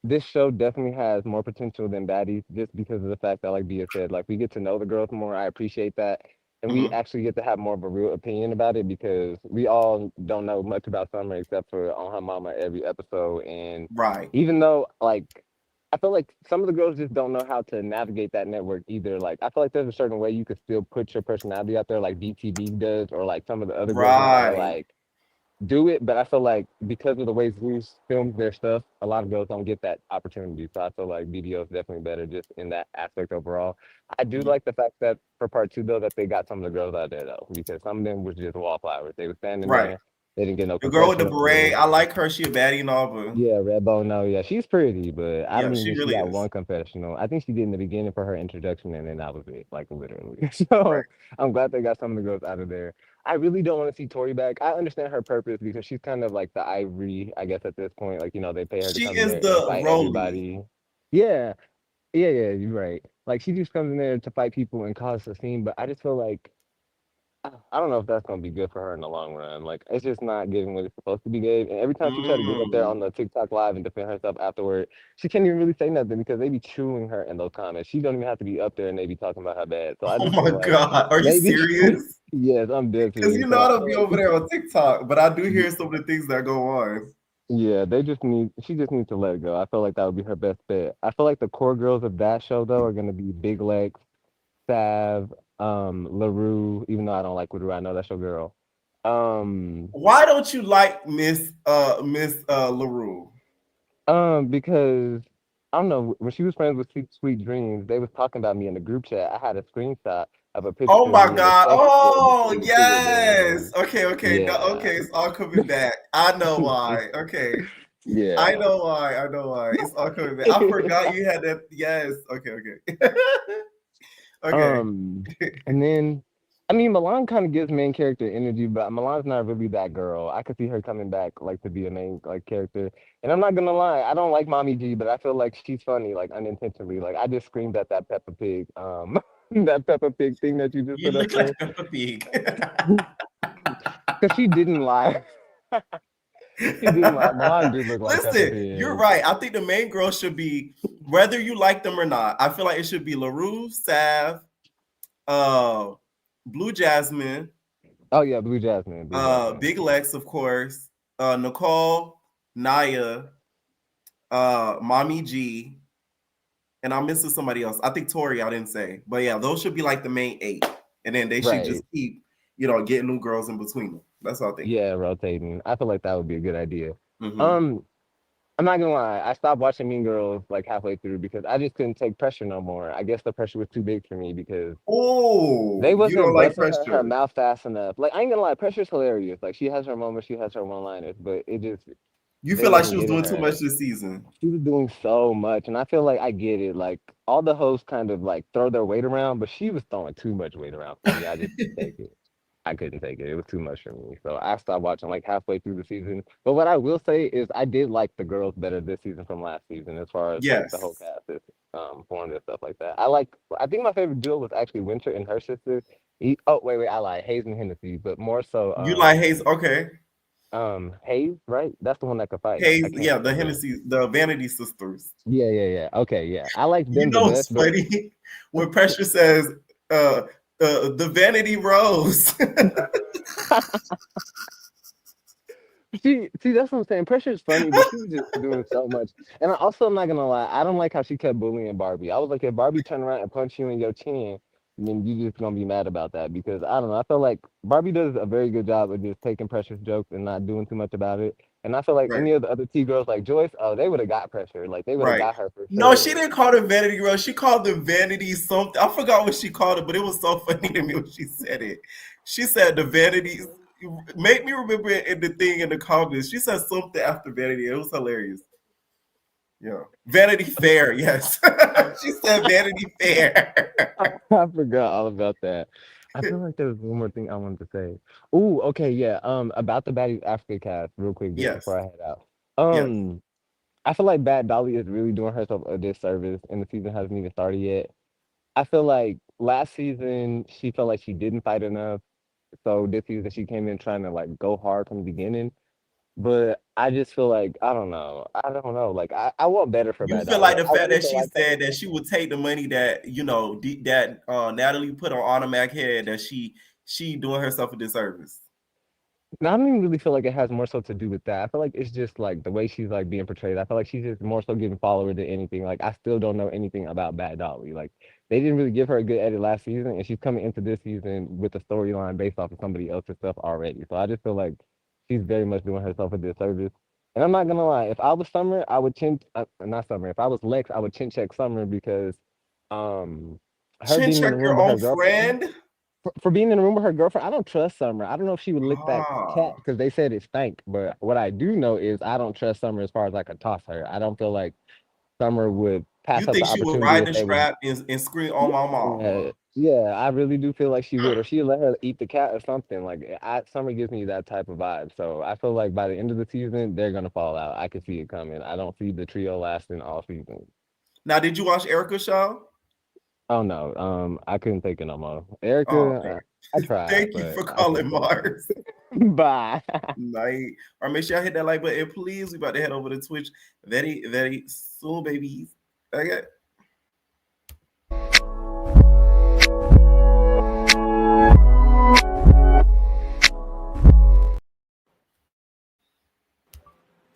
this show definitely has more potential than Baddies, just because of the fact that, like Bia said, like we get to know the girls more. I appreciate that, and we Mhm. actually get to have more of a real opinion about it because we all don't know much about Summer except for on her mama every episode. And Right. even though, like, I feel like some of the girls just don't know how to navigate that network either. Like, I feel like there's a certain way you could still put your personality out there, like DTV does, or like some of the other girls know how to Right. like do it, but I feel like because of the way Zeus films their stuff, a lot of girls don't get that opportunity. So I feel like BBO is definitely better just in that aspect overall. I do Mhm. like the fact that for part two though that they got some of the girls out there though, because some of them was just wallflowers. They were standing Right. there, They didn't get no The girl with the confessional. beret, I like her. She a baddie and all, but Yeah, Redbone. No, yeah, she's pretty, but I yeah, don't even she think she really got is. one confessional. I think she did in the beginning for her introduction, and then that was it, like literally. Right. So I'm glad they got some of the girls out of there. I really don't want to see Tori back. I understand her purpose because she's kind of like the Ivory, I guess, at this point. Like, they pay her to She come in is there and the fight Rolly. everybody. Yeah, yeah, you're right. Like, she just comes in there to fight people and cause a scene, but I just feel like I don't know if that's gonna be good for her in the long run. Like, it's just not giving what it's supposed to be gave. And every time she tried to get up there on Mm. the TikTok live and defend herself afterward, she can't even really say nothing because they be chewing her in those comments. She don't even have to be up there and they be talking about her bad. So I Oh just my feel like God. Are you maybe serious? yes, I'm dead Because serious. you know So I I don't feel be like over there on TikTok, but I do hear some of the things that go on. yeah, she just needs to let it go. I feel like that would be her best bet. I feel like the core girls of that show though are gonna be Big Legs, Sav, LaRue, even though I don't like LaRue, I know that's your girl. Um Why don't you like Miss LaRue? Because I don't know, when she was friends with Sweet Dreams, they was talking about me in the group chat. I had a screenshot of a Oh picture of my me in the God. second row Oh between the two of yes. them. Okay, okay. No, Yeah. okay, it's all coming back. I know why. Okay. I Yeah. know why. I know why. It's all coming back. I forgot you had that. Yes. Okay, okay. Okay. Um, and then I mean Milan kind of gives main character energy, but Milan's not really that girl. I could see her coming back like to be a main like character. And I'm not gonna lie, I don't like Mommy G, but I feel like she's funny, like unintentionally. Like I just screamed at that Peppa Pig, that Peppa Pig thing that you just You put up look there. like Peppa Pig. Because she didn't lie. She didn't lie. Milan did look like Peppa Listen, you're Pig. right. I think the main girl should be, whether you like them or not, I feel like it should be LaRue, Sav, uh, Blue Jasmine, Oh yeah, Blue Jasmine, Blue Jasmine. Big Lex, of course, Nicole, Naya, Mommy G, and I'm missing somebody else. I think Tori, I didn't say. But yeah, those should be like the main 8. And then they should just Right. keep, getting new girls in between them. That's what I think. Yeah, rotating. I feel like that would be a good idea. Mm-hmm. Um, I'm not gonna lie, I stopped watching Mean Girls like halfway through because I just couldn't take pressure no more. I guess the pressure was too big for me because they Oh, you don't wasn't like busting her pressure. mouth fast enough. Like I ain't gonna lie, pressure's hilarious. Like she has her moments, she has her one-liners, but You they feel like she wasn't was getting doing too her. much this season. She was doing so much, and I feel like I get it. Like all the hosts kind of like throw their weight around, but she was throwing too much weight around for me. I just couldn't take it. I couldn't take it. It was too much for me. So I stopped watching like halfway through the season. But what I will say is I did like the girls better this season from last season as far as like the whole Yes. cast is formed and stuff like that. I think my favorite duo was actually Winter and her sister. Oh wait, I lied. Hayes and Hennessy, but more so You like Hayes. Okay. Hayes, right? That's the one that could fight. Hayes, I can't yeah, the remember. Hennessy, the Vanity Sisters. Yeah. Okay, yeah. I like You them the know it's best, but funny when Pressure says the Vanity Rose. see, that's what I'm saying. Pressure is funny, but she was just doing so much. And I also, I'm not gonna lie, I don't like how she kept bullying Barbie. I was like, if Barbie turned around and punched you in your chin, then you just gonna be mad about that because I don't know. I feel like Barbie does a very good job of just taking Pressure's jokes and not doing too much about it. And I feel like Right. any of the other T girls like Joyce, oh, they would have got Pressure. Like they would have Right. got her for No, she sure. didn't call them Vanity Rose. She called them Vanity something. I forgot what she called it, but it was so funny to me when she said it. She said the Vanities. Make me remember it in the thing in the comments. She said something after Vanity. It was hilarious. Yeah. Vanity Fair, yes. She said Vanity Fair. I forgot all about that. I feel like there was one more thing I wanted to say. Ooh, okay, yeah. About the Baddies Africa cast, real quick, just Yes. before I head out. Yes. I feel like Bad Dolly is really doing herself a disservice, and the season hasn't even started yet. I feel like last season she felt like she didn't fight enough, so this season she came in trying to like go hard from the beginning. But I just feel like I don't know. I don't know. Like I want better for You Bad feel Dolly. like Like the I fact really that feel she like her. said that she would take the money that that Natalie put on automatic head, that she doing herself a disservice. No, I don't even really feel like it has more so to do with that. I feel like it's just like the way she's like being portrayed. I feel like she's just more so giving follower than anything. Like I still don't know anything about Bad Dolly. Like they didn't really give her a good edit last season, and she's coming into this season with a storyline based off of somebody else's stuff already. So I just feel like she's very much doing herself a disservice. And I'm not gonna lie, if I was Summer, I would not Summer. If I was Lex, I would chin check Summer because um her Chin being in check the room your with her own girlfriend. friend. for being in the room with her girlfriend, I don't trust Summer. I don't know if she would lick that cat Ah. because they said it stank. But what I do know is I don't trust Summer as far as I could toss her. I don't feel like Summer would You pass up the think she would opportunity ride if the they was. strap and scream on my mama? Yeah, I really do feel like she would, or she'd let her eat the cat or something. Like Summer gives me that type of vibe. So I feel like by the end of the season, they're gonna fall out. I can see it coming. I don't see the trio lasting all season. Now, did you watch Erica's show? Oh no, I couldn't take it no more. Oh, Erica, I tried, thank you but for I calling couldn't take Mars. it. Bye. Night. Or make sure y'all hit that like button, please. We about to head over to Twitch very, very soon, babies. Okay.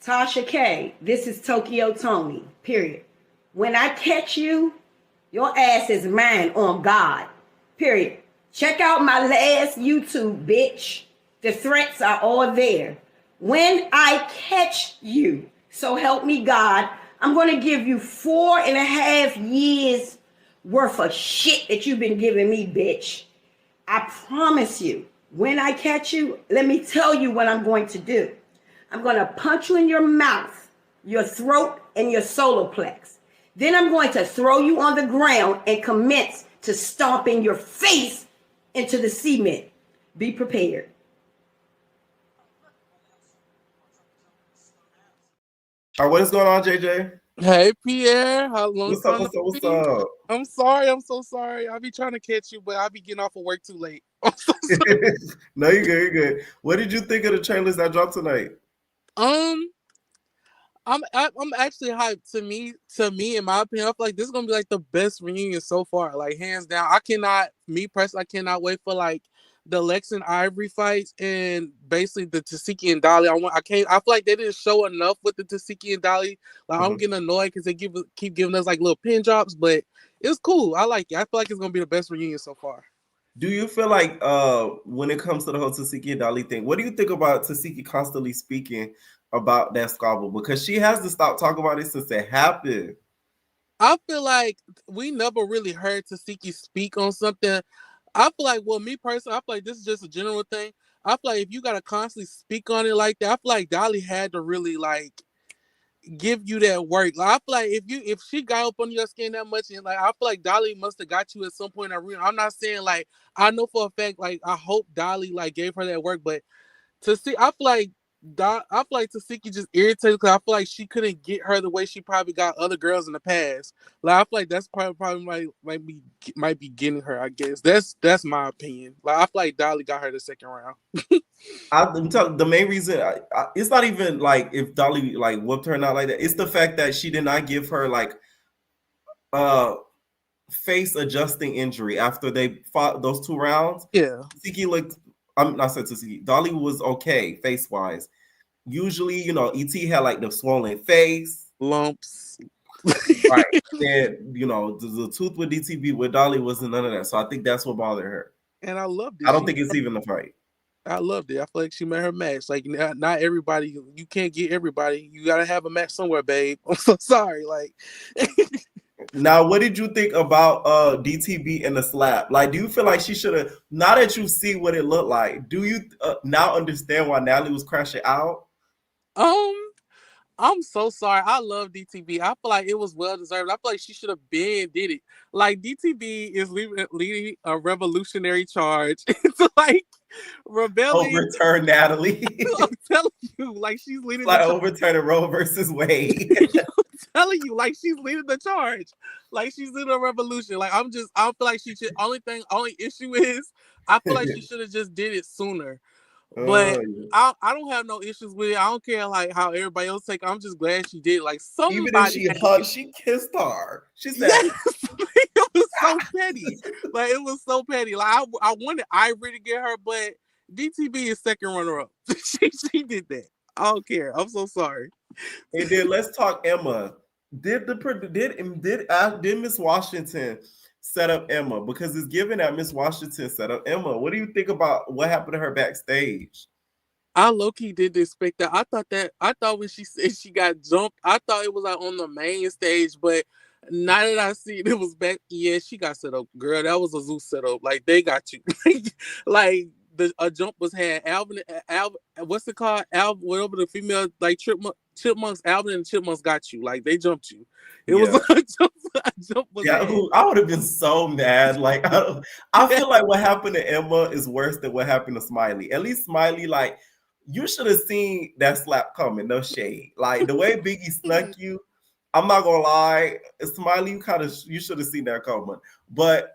Tasha K, this is Tokyo Tony, period. When I catch you, your ass is mine on God, period. Check out my last YouTube, bitch. The threats are all there. When I catch you, so help me God, I'm going to give you 4.5 years worth of shit that you've been giving me, bitch. I promise you, when I catch you, let me tell you what I'm going to do. I'm going to punch you in your mouth, your throat, and your solar plex. Then I'm going to throw you on the ground and commence to stomping your face into the cement. Be prepared. All right, what is going on, JJ? Hey Pierre, how long What's up? time What's up? no What's see? up? I'm sorry, I'm so sorry. I'll be trying to catch you, but I'll be getting off of work too late. I'm so sorry. No, you're good. You're good. What did you think of the trailers that dropped tonight? I'm actually hyped. To me, in my opinion, I feel like this is gonna be like the best reunion so far, like hands down. Me personally, I cannot wait for like the Lex and Ivory fights and basically the Tiki and Dolly. I feel like they didn't show enough with the Tiki and Dolly. Like I'm getting annoyed because they keep giving us like little pin drops, but it's cool. I like it. I feel like it's gonna be the best reunion so far. Do you feel like when it comes to the whole Tiki and Dolly thing, what do you think about Tiki constantly speaking about that squabble? Because she has to stop talking about it since it happened. I feel like we never really heard Tiki speak on something. I feel like, well, me personally, I feel like this is just a general thing. I feel like if you gotta constantly speak on it like that, I feel like Dolly had to really like give you that work. Like I feel like if she got up on your skin that much, and like I feel like Dolly must have got you at some point. I'm not saying like I know for a fact, like I hope Dolly like gave her that work, but I feel like Tiki just irritated because I feel like she couldn't get her the way she probably got other girls in the past. Like I feel like that's probably might be getting her. I guess that's my opinion. Like I feel like Dolly got her the second round. The main reason it's not even like if Dolly like whooped her not like that. It's the fact that she did not give her like face adjusting injury after they fought those 2 rounds. Yeah, Tiki looked. I'm not saying Tiki. Dolly was okay face wise. Usually, ET had like the swollen face, lumps, right? And the tooth with DTB with Dolly wasn't none of that. So I think that's what bothered her. And I loved it. I don't think it's even the fight. I loved it. I feel like she made her match. Like not everybody, you can't get everybody. You gotta have a match somewhere, babe. I'm so sorry. Like now, what did you think about DTB and the slap? Like, do you feel like she should have? Now that you see what it looked like, do you now understand why Natalie was crashing out? I'm so sorry. I love DTB. I feel like it was well deserved. I feel like she should have been did it. Like DTB is leading a revolutionary charge into like rebelling. Overturn Natalie. I'm telling you, like she's leading. It's like overturning Roe versus Wade. I'm telling you, like she's leading the charge. Like she's leading a revolution. Like I feel like she should. Only issue is, I feel like she should have just did it sooner. But I don't have no issues with it. I don't care like how everybody else take it. I'm just glad she did. Like somebody, even if she hugged, she kissed her. She said, yes. It was so petty. Like it was so petty. Like I wanted Ivory to get her, but DTB is second runner up. she did that. I don't care. I'm so sorry. And then let's talk Emma. Did Miss Washington set up Emma? Because it's given that Miss Washington set up Emma. What do you think about what happened to her backstage? I low-key did expect that. I thought when she said she got jumped, I thought it was like on the main stage, but Now that I see it was back, yeah, she got set up, girl. That was a zoo setup. Like they got you, like a jump was had. Alvin, what's it called? Alvin, whatever the female like chipmunks. Alvin and the chipmunks got you. Like they jumped you. It was a jump was Yeah, had. I would have been so mad. Like I feel like what happened to Emma is worse than what happened to Smiley. At least Smiley, like you should have seen that slap coming. No shade. Like the way Biggie snuck you. I'm not gonna lie, Smiley, you should have seen that coming. But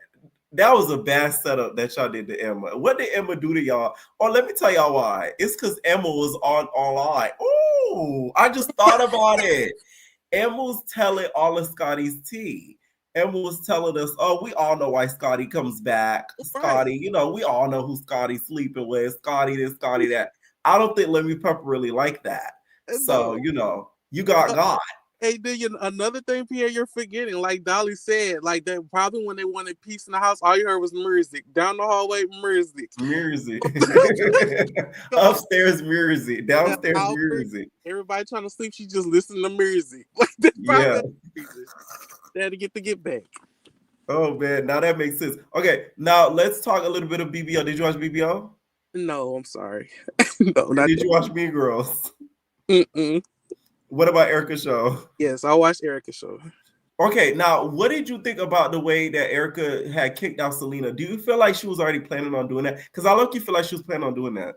that was a bad setup that y'all did to Emma. What did Emma do to y'all? Or let me tell y'all why. It's because Emma was online. Oh, I just thought about it. Emma was telling all of Scotty's tea. Emma was telling us, oh, we all know why Scotty comes back. Scotty, we all know who Scotty's sleeping with. Scotty this, Scotty that. I don't think Lemmy Pepper really liked that. So, you got God. Hey, another thing, Pierre, you're forgetting. Like Dolly said, like that probably when they wanted peace in the house, all you heard was music. Down the hallway, music. Music. Upstairs, music. Downstairs, music. Everybody trying to sleep, she just listened to music. Like that's probably they had to get back. Oh man, now that makes sense. Okay, now let's talk a little bit of BBO. Did you watch BBO? No, I'm sorry. No, not Did you watch Mean Girls? Mm-mm. What about Erica's show? Yes, I watched Erica's show. Okay, now what did you think about the way that Erica had kicked out Selena? Do you feel like she was already planning on doing that? Because I look, feel like she was planning on doing that.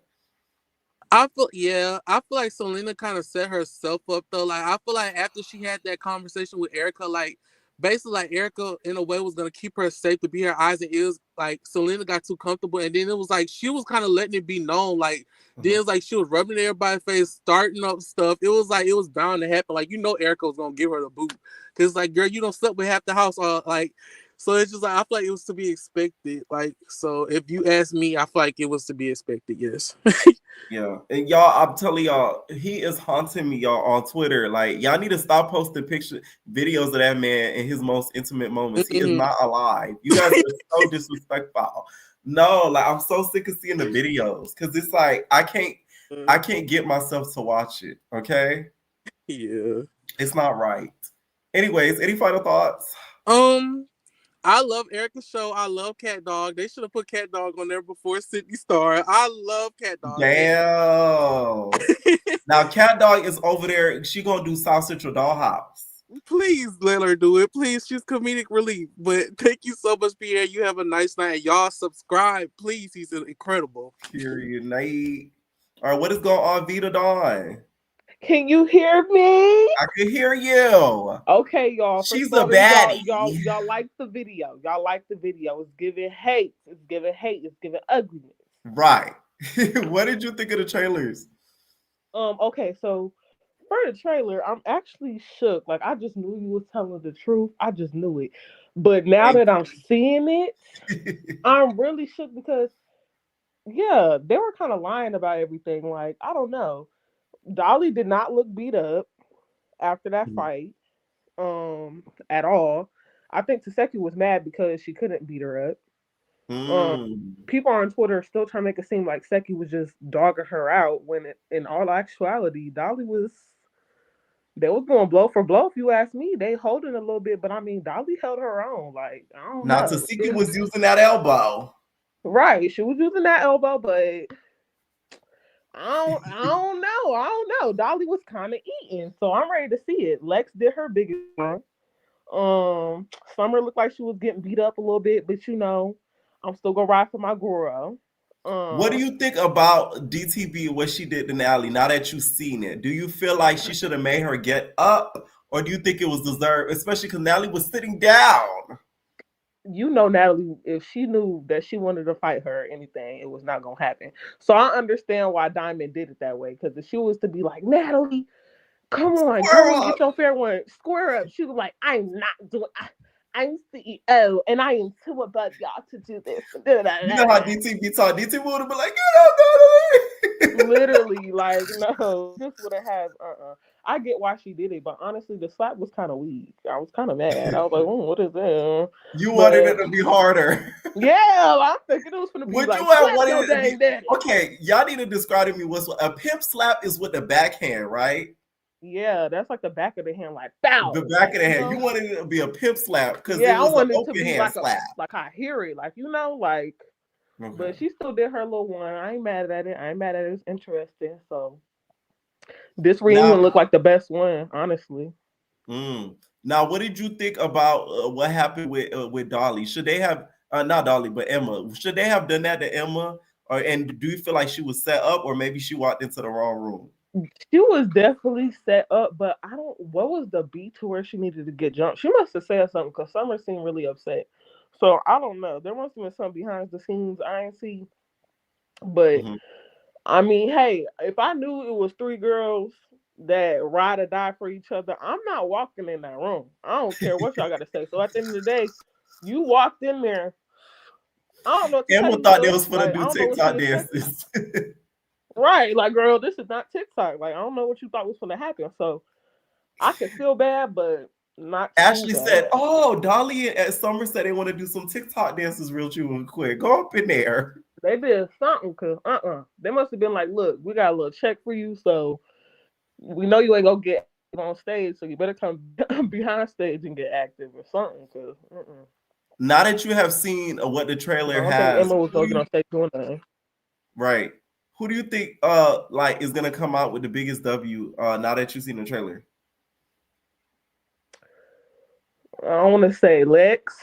I feel like Selena kind of set herself up though. Like I feel like after she had that conversation with Erica, like basically like Erica in a way was gonna keep her safe to be her eyes and ears. Like Selena got too comfortable, and then it was like she was kind of letting it be known. Like then it was like she was rubbing everybody's face, starting up stuff. It was like it was bound to happen. Like Erica was gonna give her the boot because like girl, you don't sleep with half the house. Like so it's just like I feel like it was to be expected. Like so if you ask me, I feel like it was to be expected. Yes. Yeah, and y'all, I'm telling y'all, he is haunting me, y'all, on Twitter. Like, y'all need to stop posting videos of that man in his most intimate moments. He is not alive. You guys are so disrespectful. No, like I'm so sick of seeing the videos because it's like I can't get myself to watch it. Okay. Yeah, it's not right. Anyways, any final thoughts? I love Erica's show. I love Cat Dog. They should have put Cat Dog on there before Sydney Star. I love Cat Dog. Damn. Now Cat Dog is over there. She gonna do South Central Dollhouse. Please let her do it. Please, she's comedic relief. But thank you so much, Pierre. You have a nice night. Y'all subscribe, please. He's incredible. Period. Night. All right, what is going on, Vita Dawn? Can you hear me? I can hear you. Okay, y'all. She's a baddie. Y'all like the video. Y'all like the video. It's giving hate. It's giving hate. It's giving ugliness. Right. What did you think of the trailers? Okay, so for the trailer, I'm actually shook. Like I just knew you was telling the truth. I just knew it. But now that I'm seeing it, I'm really shook because yeah, they were kind of lying about everything. Like, I don't know. Dolly did not look beat up after that fight at all. I think Taseki was mad because she couldn't beat her up. People on Twitter are still trying to make it seem like Seki was just dogging her out when in all actuality, Dolly they was going blow for blow if you ask me. They holding a little bit, but I mean Dolly held her own. Like, I don't know. Taseki was using that elbow. Right. She was using that elbow, but I don't know. Dolly was kind of eating, so I'm ready to see it. Lex did her biggest one. Summer looked like she was getting beat up a little bit, but I'm still gonna ride for my girl. What do you think about DTB, what she did to Natalie? Now that you've seen it, do you feel like she should have made her get up, or do you think it was deserved? Especially because Natalie was sitting down. Natalie, if she knew that she wanted to fight her or anything, it was not gonna happen. So I understand why Diamond did it that way. Because if she was to be like, Natalie, come on, get your fair one, square up. She was like, I'm not doing. I'm CEO, and I am too above y'all to do this. You know how DTB talk? DTB would have been like, get up, Natalie. Literally, like, no, this would have had. I get why she did it, but honestly, the slap was kind of weak. I was kind of mad. I was like, what is that? You wanted it to be harder. Yeah, I'm thinking it was going to be Would like, you have wanted it to be? Okay, y'all need to describe to me what's a pimp slap is with the backhand, right? Yeah, that's like the back of the hand, like bow. The back of the hand. Know? You wanted it to be a pimp slap because it Yeah, I was an wanted it to open be hand like slap. I hear it, like like. Okay. But she still did her little one. I ain't mad at it. I ain't mad at it. It's interesting. So this reunion looked like the best one, honestly. Now, what did you think about what happened with Dolly? Should they have not Dolly, but Emma? Should they have done that to Emma? And do you feel like she was set up, or maybe she walked into the wrong room? She was definitely set up, but I don't. What was the beat to where she needed to get jumped? She must have said something because Summer seemed really upset. So I don't know. There must have been something behind the scenes I ain't see. But I mean, hey, if I knew it was three girls that ride or die for each other, I'm not walking in that room. I don't care what y'all got to say. So at the end of the day, you walked in there. I don't know what to Emma tell you. thought they was gonna Like, do I don't know what she TikTok expected. dances. Right, like, girl, this is not TikTok. Like, I don't know what you thought was going to happen. So I could feel bad, but not Ashley too said, bad. "Oh, Dolly and Summer said they want to do some TikTok dances real quick. Go up in there." They did something because they must have been like, look, we got a little check for you, so we know you ain't gonna get on stage, so you better come behind stage and get active or something. Cause Now that you have seen what the trailer I don't has, think Emma was gonna get on stage doing that. Right. Who do you think like is gonna come out with the biggest W now that you've seen the trailer? I want to say Lex.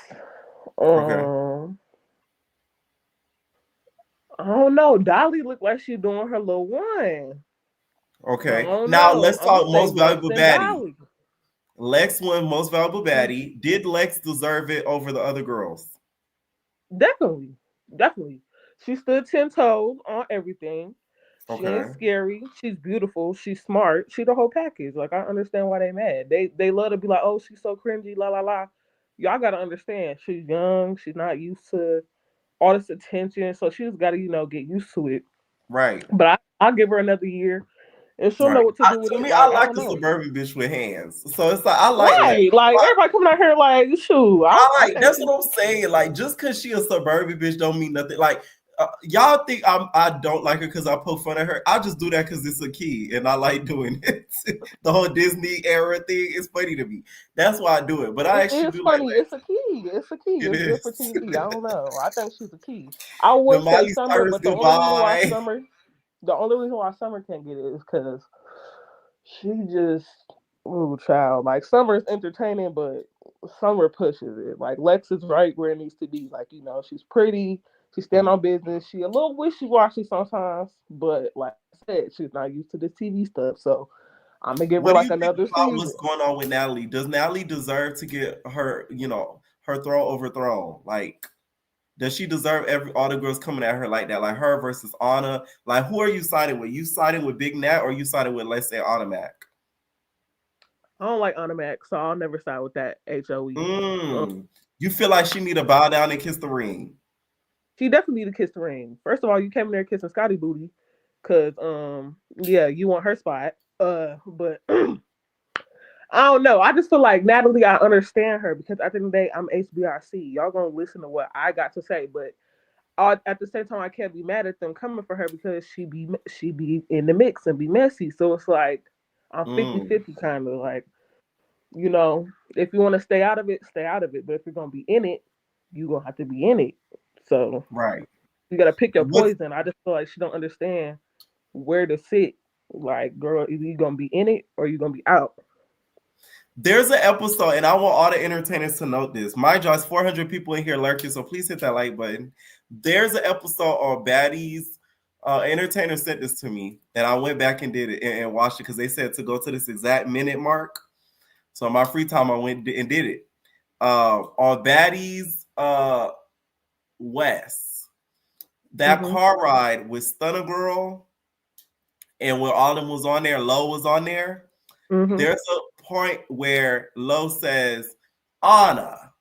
Okay. I don't know. Dolly looked like she's doing her little one. Okay. Now let's I'm gonna talk say most Lex valuable and baddie. Dolly. Lex won most valuable baddie. Did Lex deserve it over the other girls? Definitely. She stood 10 toes on everything. She ain't Okay. scary. She's beautiful. She's smart. She the whole package. Like, I understand why they mad. They love to be like, oh, she's so cringy, la la la. Y'all gotta understand. She's young. She's not used to all this attention, so she's got to get used to it. Right. But I'll give her another year, and she'll know what to do with To it. me, I Like, I like don't a know. suburban bitch with hands. So it's like I like Lex. Right, like everybody coming out here like, shoot. I like think that's what I'm saying. Like, just because she a suburban bitch don't mean nothing. Like, y'all think I don't like her because I poke fun at her. I just do that because it's a key and I like doing it. The whole Disney era thing is funny to me. That's why I do it. But I actually do funny. like It's a key. It's a key. it It's good for is. TV. I don't know. I think she's a key. I The would say Miley Summer, Cyrus but the only reason why goodbye. Summer can't get it is because she just child. Like, Summer's entertaining, but Summer pushes it. Like, Lex is right where it needs to be. Like, she's pretty. She stand on business. She a little wishy-washy sometimes, but like I said, she's not used to the TV stuff. So I'm gonna give her What do like you think another about season. what's going on with Natalie? Does Natalie deserve to get her, her throne overthrown? Like, does she deserve all the girls coming at her like that? Like her versus Anna? Like, who are you siding with? You siding with Big Nat or you siding with, let's say, Anna Mac? I don't like Anna Mac, so I'll never side with that HOE. You feel like she need to bow down and kiss the ring? She definitely need to kiss the ring. First of all, you came in there kissing Scotty Booty, cause you want her spot. But I don't know. I just feel like Natalie, I understand her because at the end of the day, I'm HBRC. Y'all gonna listen to what I got to say, but at the same time, I can't be mad at them coming for her because she be in the mix and be messy. So it's like I'm 50-50 kind of like, if you want to stay out of it, stay out of it. But if you're gonna be in it, you gonna have to be in it. So right, you gotta pick your poison. I just feel like she don't understand where to sit. Like, girl, either you gonna be in it or you gonna be out. There's an episode, and I want all the entertainers to note this. My job is 400 people in here lurking, so please hit that like button. There's an episode on Baddies. Entertainer sent this to me, and I went back and did it and watched it because they said to go to this exact minute mark. So in my free time, I went and did it. On Baddies West, that car ride with Stunner Girl, and when all them was on there, Lo was on there. There's a point where Lo says, Anna,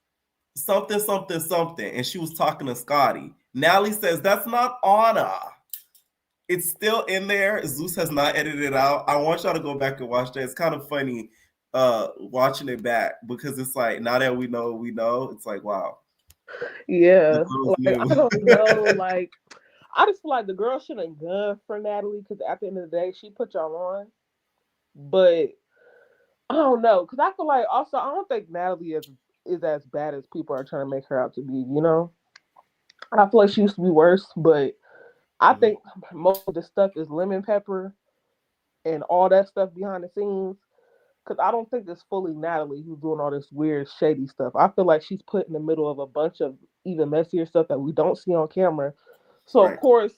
something, something, something. And she was talking to Scotty. Natalie says, that's not Anna. It's still in there. Zeus has not edited it out. I want y'all to go back and watch that. It's kind of funny watching it back because it's like, now that we know, it's like, wow. Yeah. Like, I don't know. Like, I just feel like the girl shouldn't gun for Natalie because at the end of the day, she put y'all on. But I don't know, because I feel like also I don't think Natalie is as bad as people are trying to make her out to be. You know, I feel like she used to be worse, but I think most of the stuff is lemon pepper and all that stuff behind the scenes. Because I don't think it's fully Natalie who's doing all this weird, shady stuff. I feel like she's put in the middle of a bunch of even messier stuff that we don't see on camera. So, of Right. course,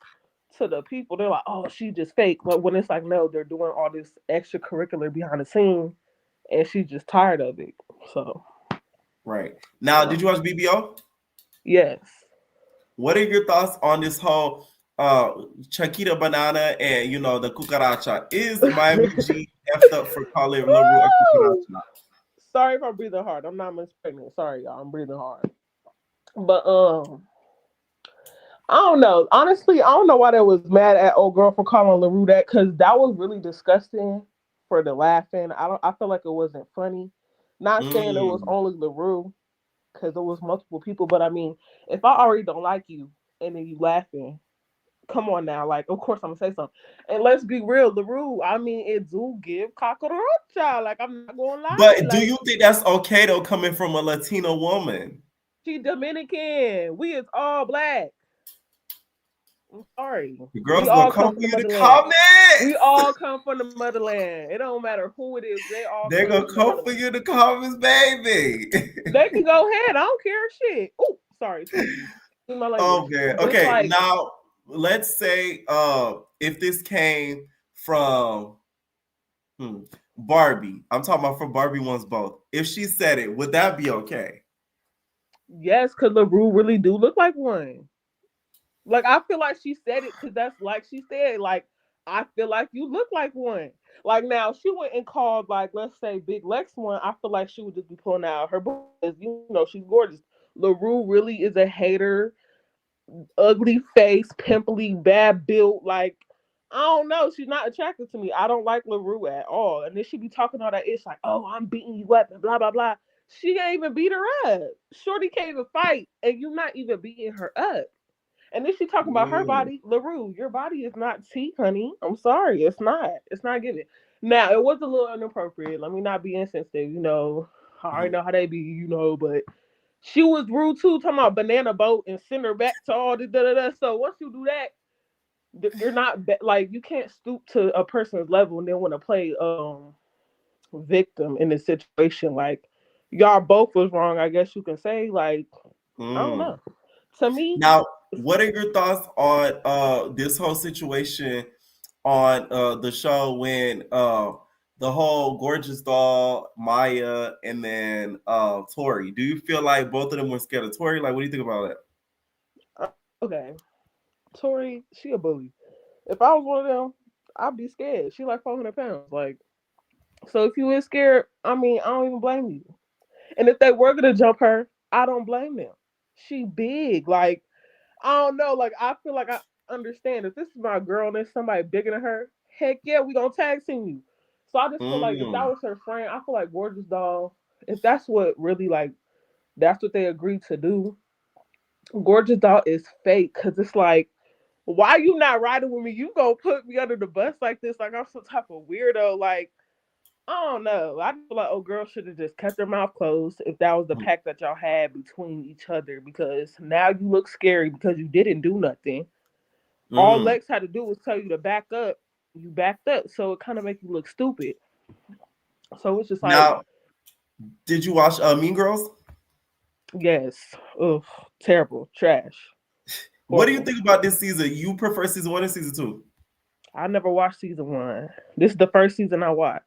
to the people, they're like, oh, she's just fake. But when it's like, no, they're doing all this extracurricular behind the scene, and she's just tired of it. So, Right. Now, did you watch BBO? yes. What are your thoughts on this whole Chiquita Banana and the cucaracha? Is Miami G effed up for calling LaRue a cucaracha? Sorry if I'm breathing hard. I'm not much pregnant. Sorry, y'all. I'm breathing hard. But I don't know. Honestly, I don't know why they was mad at old girl for calling LaRue that, because that was really disgusting for the laughing. I feel like it wasn't funny. Not saying it was only LaRue, because it was multiple people, but I mean, if I already don't like you and then you laughing, come on now. Like, of course I'm gonna say something. And let's be real, LaRue, I mean, it do give cockroach. Like, I'm not gonna lie. But do Like, you think that's okay though, coming from a Latino woman? she Dominican. We is all black. I'm sorry. The We girls gonna all come come for from the you to motherland. We comments. all come from the motherland. It don't matter who it is. They all They're come gonna from the come for motherland. you to comments, baby. They can go ahead. I don't care shit. Oh, sorry. Excuse my language. Oh man. But it's Okay, like, now let's say if this came from Barbie. I'm talking about from Barbie Wants Both. If she said it, would that be okay? yes, because LaRue really do look like one. Like, I feel like she said it because that's like she said, like, I feel like you look like one. Like, now, she went and called, like, let's say Big Lex one. I feel like she would just be pulling out her boobs. You know, she's gorgeous. LaRue really is a hater, ugly face, pimply, bad built. Like, I don't know. She's not attractive to me. I don't like LaRue at all. And then she be talking all that ish like, oh, I'm beating you up and blah, blah, blah. She ain't even beat her up. Shorty can't even fight, and you not even beating her up. And then she talking about her body. LaRue, your body is not tea, honey. I'm sorry. It's not. It's not giving. Now, it was a little inappropriate. Let me not be insensitive. You know, I already know how they be, but she was rude too, talking about banana boat and send her back to all the da-da-da. So once you do that, you're not, like, you can't stoop to a person's level and then want to play victim in this situation. Like, y'all both was wrong, I guess you can say. Like, I don't know. To me, now, what are your thoughts on this whole situation on the show when the whole gorgeous doll Maya and then Tori? Do you feel like both of them were scared of Tori? Like, what do you think about that? Okay, Tori, she a bully. If I was one of them, I'd be scared. She like 400 pounds. Like, so if you is scared, I mean, I don't even blame you. And if they were gonna jump her, I don't blame them. She big. Like, I don't know. Like, I feel like I understand if this is my girl and there's somebody bigger than her, heck yeah, we gonna tag team you. So I just feel like if that was her friend, I feel like Gorgeous Doll, if that's what really, like, that's what they agreed to do, Gorgeous Doll is fake. Cause it's like, why you not riding with me? You gonna put me under the bus like this? Like, I'm some type of weirdo. Like, I don't know. I feel like, oh, girl should have just kept their mouth closed if that was the pact that y'all had between each other. Because now you look scary because you didn't do nothing. All Lex had to do was tell you to back up. You backed up, so it kind of make you look stupid. So it's just like, now, did you watch Mean Girls? yes, ugh, terrible, trash. What do you think about this season? You prefer season 1 or season 2? I never watched season 1. This is the first season I watched.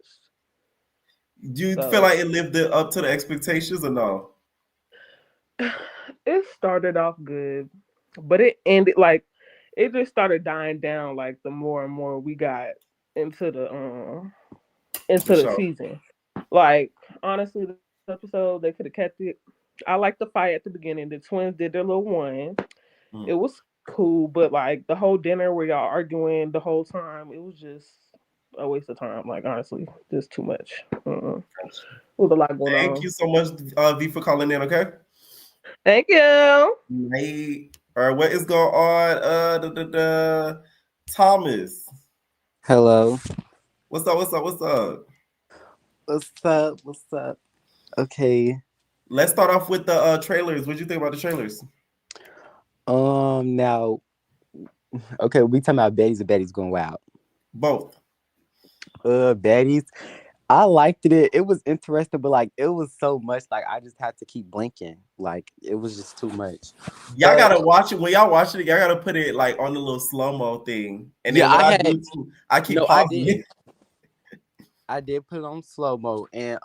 Do you feel like it lived up to the expectations or no? It started off good, but it ended like it just started dying down. Like, the more and more we got into the show. season. Like, honestly, this episode they could have kept it. I liked the fight at the beginning. The twins did their little one. It was cool, but like the whole dinner where y'all arguing the whole time, it was just a waste of time. Like, honestly, just too much. There was a lot going on. Thank you so much, V, for calling in. Okay. Thank you. Hey, all right, what is going on? Thomas. Hello. What's up? What's up? What's up? Okay. Let's start off with the trailers. What do you think about the trailers? Now, okay, we talking about Baddies and Baddies Going Wild. Both. Baddies. I liked it. It was interesting, but like it was so much. Like I just had to keep blinking. Like it was just too much. Y'all gotta watch it. When y'all watch it, y'all gotta put it like on the little slow-mo thing. And then what I do too, I keep pausing it. I did put it on slow mo, and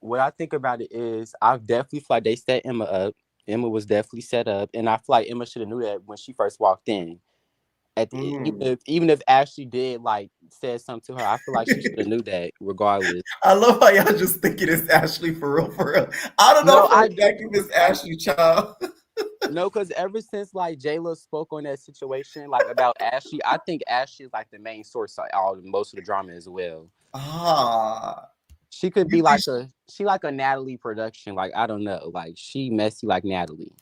what I think about it is I definitely feel like they set Emma up. Emma was definitely set up, and I feel like Emma should have knew that when she first walked in. Even if Ashley did like said something to her, I feel like she should have knew that regardless. I love how y'all just thinking it's Ashley for real, for real. I don't know for a fact if it's Ashley, child. No, because ever since like Jayla spoke on that situation, like about Ashley, I think Ashley is like the main source of most of the drama as well. She could be like a Natalie production. Like I don't know, like she messy like Natalie.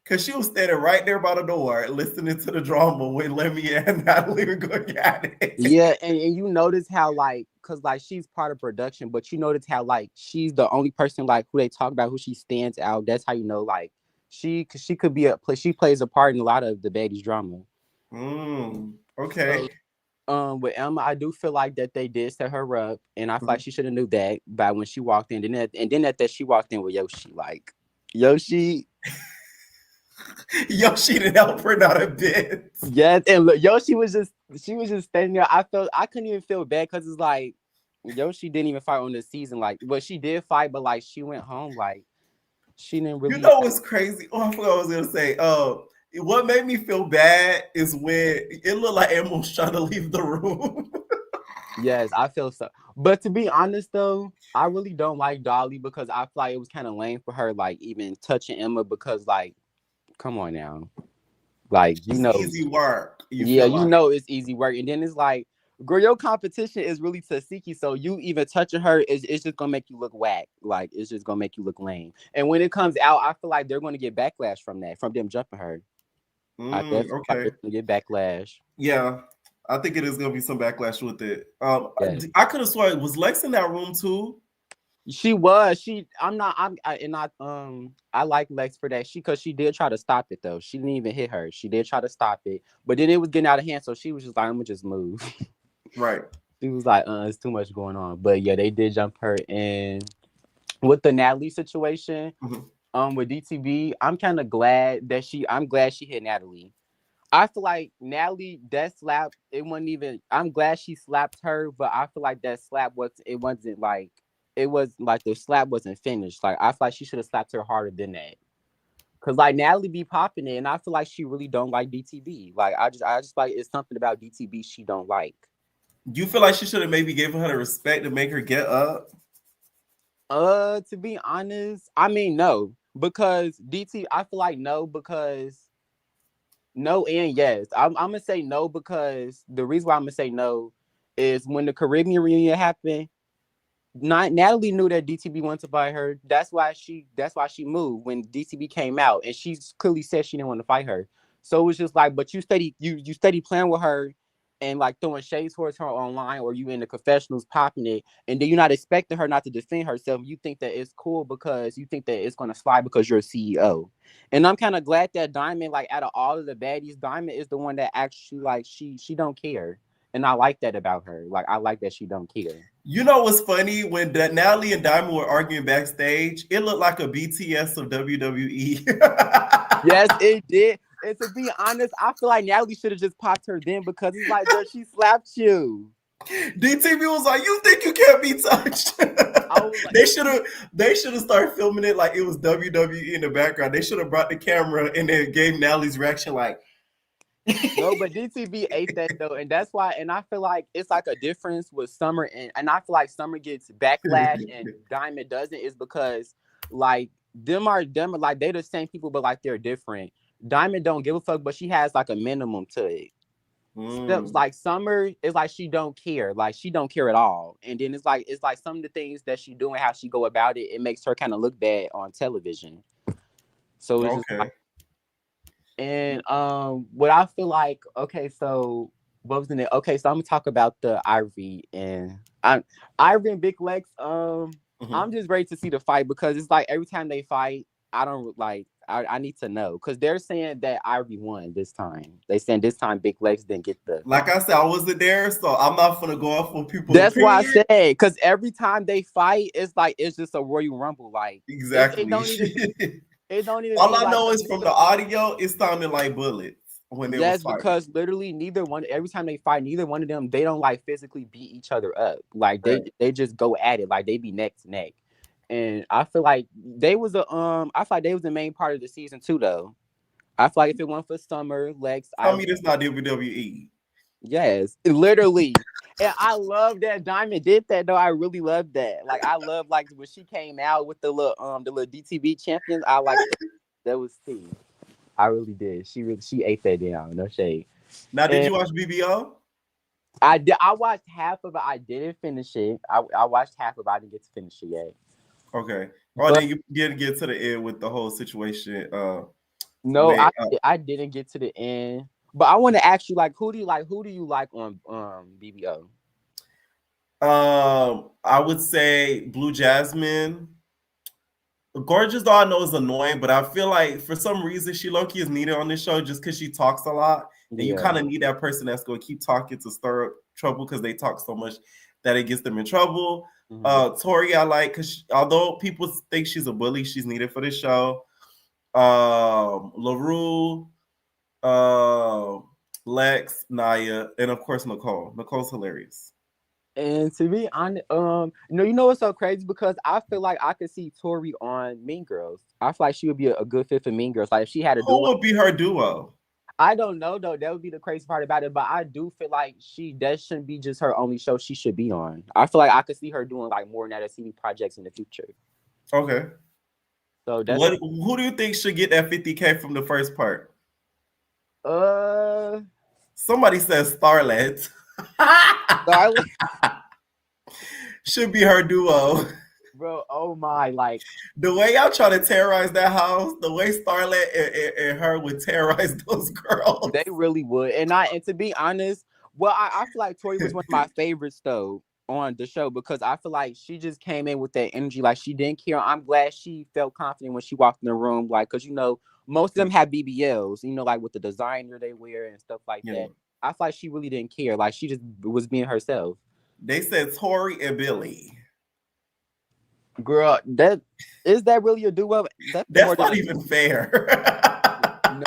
Cause she was standing right there by the door listening to the drama when Lemmy and Natalie were going at it. Yeah, and you notice how like, cause like she's part of production, but you notice how like she's the only person like who they talk about, who she stands out. That's how you know like she could be she plays a part in a lot of the Baddies drama. Okay. So, with Emma, I do feel like that they did set her up, and I feel like she should have knew that by when she walked in. And then that she walked in with Yoshi, like Yoshi. Yoshi didn't help her not a bit. Yes, and look, Yoshi was just standing there. I couldn't even feel bad because it's like Yoshi didn't even fight on this season. Like, well, she did fight, but like she went home. Like, she didn't really. You know what's crazy? Oh, I forgot what I was gonna say. What made me feel bad is when it looked like Emma was trying to leave the room. Yes, I feel so. But to be honest, though, I really don't like Dolly because I feel like it was kind of lame for her, like even touching Emma because, like, come on now, like you know, easy work. You know, it's easy work, and then it's like, girl, your competition is really Tasiki, so you even touching her is just gonna make you look whack. Like it's just gonna make you look lame. And when it comes out, I feel like they're gonna get backlash from that, from them jumping her. I definitely think they're gonna get backlash. Yeah, I think it is gonna be some backlash with it. I could have sworn, was Lex in that room too? She was. I like Lex for that. Because she did try to stop it though. She didn't even hit her. She did try to stop it, but then it was getting out of hand. So she was just like, "I'm gonna just move." Right. She was like, "It's too much going on." But yeah, they did jump her. And with the Natalie situation, with DTV, I'm kind of glad that I'm glad she hit Natalie. I feel like Natalie, that slap, it wasn't even. I'm glad she slapped her, but I feel like that slap wasn't like. It was like the slap wasn't finished. Like I feel like she should have slapped her harder than that. Cause like Natalie be popping it, and I feel like she really don't like DTV. Like I just like it's something about DTV she don't like. You feel like she should have maybe given her the respect to make her get up? To be honest, I mean no, because I feel like no, because no and yes. I'm gonna say no because the reason why I'm gonna say no is when the Caribbean reunion happened. Natalie knew that DTB wanted to fight her. That's why she moved when DTB came out, and she clearly said she didn't want to fight her. So it was just like, but you steady playing with her, and like throwing shades towards her online, or you in the confessionals popping it, and then you're not expecting her not to defend herself. You think that it's cool because you think that it's gonna slide because you're a CEO. And I'm kind of glad that Diamond, like out of all of the baddies, Diamond is the one that actually like she don't care. And I like that about her. Like I like that she don't care. You know what's funny? When Natalie and Diamond were arguing backstage, it looked like a BTS of WWE. Yes, it did. And to be honest, I feel like Natalie should have just popped her then because it's like, girl, she slapped you. DTV was like, "You think you can't be touched?" Like, they should have started filming it like it was WWE in the background. They should have brought the camera and then gave Natalie's reaction like. No, but DTV ate that though, and that's why. And I feel like it's like a difference with Summer, and I feel like Summer gets backlash and Diamond doesn't, is because like them are like they're the same people, but like they're different. Diamond don't give a fuck, but she has like a minimum to it. Like Summer is like she don't care, like she don't care at all. And then it's like some of the things that she do and how she go about it, it makes her kind of look bad on television. So it's just like, and what I feel like, okay, so what was in it? Okay, so I'm gonna talk about the Ivory and Ivory and Big Lex. I'm just ready to see the fight because it's like every time they fight, I don't like. I need to know because they're saying that Ivory won this time. They saying this time Big Lex didn't get the. Like I said, I wasn't there, so I'm not gonna go off on people's That's why I opinion. said because every time they fight, it's like it's just a Royal Rumble. Like Exactly. it don't even. It don't even All be I like. know is from the audio, it sounded like bullets when they was Yes, fighting. because literally neither one. Every time they fight, neither one of them they don't like physically beat each other up. Like they just go at it. Like they be neck to neck. And I feel like they was a I feel like they was the main part of the season too though. I feel like if it weren't for Summer, Lex, Tell me this not WWE. Yes, literally. And I love that Diamond did that though. I really love that. Like I love like when she came out with the little DTV champions. I like that was Steve. I really did. She ate that down. No shade. Now, did you watch BBO? I did. I watched half of it. I didn't finish it. I watched half of it. I didn't get to finish it yet. Okay. Or then you didn't get to the end with the whole situation. No, I didn't get to the end. But I want to ask you, like, who do you like on BBO? I would say Blue Jasmine. Gorgeous, though I know is annoying, but I feel like for some reason she low-key is needed on this show just because she talks a lot. And you kind of need that person that's going to keep talking to stir up trouble because they talk so much that it gets them in trouble. Tori, I like because although people think she's a bully, she's needed for this show. LaRue, Lex, Naya, and of course Nicole. Nicole's hilarious. And to be honest, you know what's so crazy? Because I feel like I could see Tori on Mean Girls. I feel like she would be a good fit for Mean Girls. Like if she had a duo. Who would be her duo? I don't know though. That would be the crazy part about it. But I do feel like that shouldn't be just her only show she should be on. I feel like I could see her doing like more Nat TV projects in the future. Okay. So that's who do you think should get that 50K from the first part? Somebody says Starlet. Starlet should be her duo. Bro, oh my, like the way y'all try to terrorize that house, the way Starlet and her would terrorize those girls. They really would. And to be honest, well, I feel like Tori was one of my favorites though on the show because I feel like she just came in with that energy. Like she didn't care. I'm glad she felt confident when she walked in the room. Like, cause most of them have BBLs, like with the designer they wear and stuff like that. I feel like she really didn't care. Like she just was being herself. They said Tori and Billy. Girl, that really a duo? That's not even fair.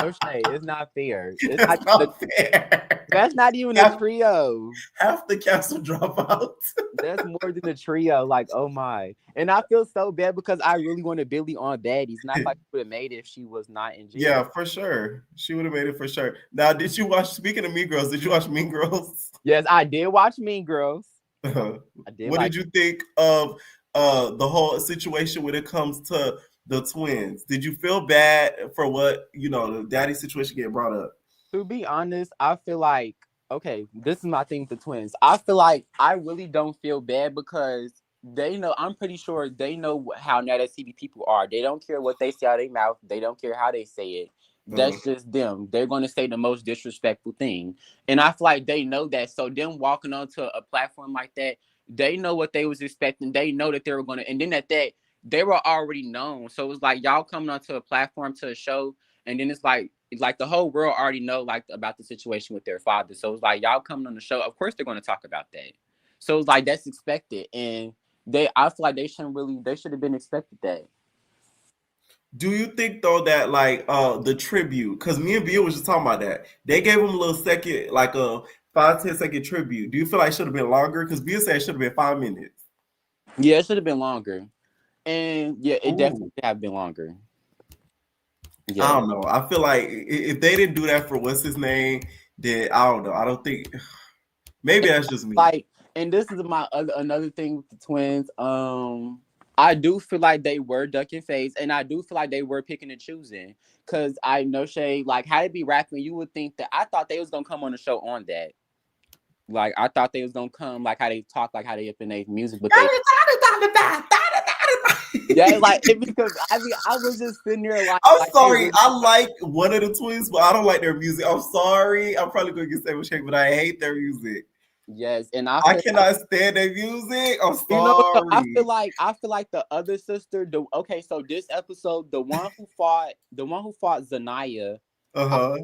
No shade. It's not fair. It's not fair. That's not even a trio. Half the cast will drop out. That's more than a trio. Like, oh my. And I feel so bad because I really wanted Billy on Baddies. And I thought she would have made it if she was not in jail. Yeah, for sure. She would have made it for sure. Now, speaking of Mean Girls, did you watch Mean Girls? Yes, I did watch Mean Girls. I did. What did you think of the whole situation when it comes to the twins? Did you feel bad for what, the daddy situation getting brought up? To be honest, I feel like, okay, this is my thing with the twins. I feel like I really don't feel bad because they know, I'm pretty sure they know how Nat TV people are. They don't care what they say out of their mouth. They don't care how they say it. That's just them. They're going to say the most disrespectful thing. And I feel like they know that. So them walking onto a platform like that, they know what they was expecting. They know that they were going to, and then at that, they were already known. So it was like y'all coming onto a platform to a show, and then it's like the whole world already know like about the situation with their father. So it's like y'all coming on the show, of course they're going to talk about that. So it's like that's expected, and I feel like they should have been expected that. Do you think though that like the tribute, because me and Bia was just talking about that, they gave him a little second, like a 5-10 second tribute. Do you feel like it should have been longer? Because Bia said it should have been 5 minutes. Yeah, it should have been longer. And yeah, it definitely have been longer. Yeah. I don't know. I feel like if they didn't do that for what's his name, then I don't know. I don't think. Maybe that's just me. Like, and this is my another thing with the twins. I do feel like they were ducking face, and I do feel like they were picking and choosing. Cause I know shade, like how they be rapping, you would think that I thought they was gonna come on the show on that. Like I thought they was gonna come like how they talk, like how they up in their music, but they. Yeah, like because I was just sitting there like. I'm sorry, I like one of the twins, but I don't like their music. I'm sorry, I'm probably gonna get sandwich shake, but I hate their music. Yes, and I I feel cannot stand their music. I'm you know, I sorry. feel like the other sister. Okay, so this episode, the one who fought Zanaya, Uh-huh.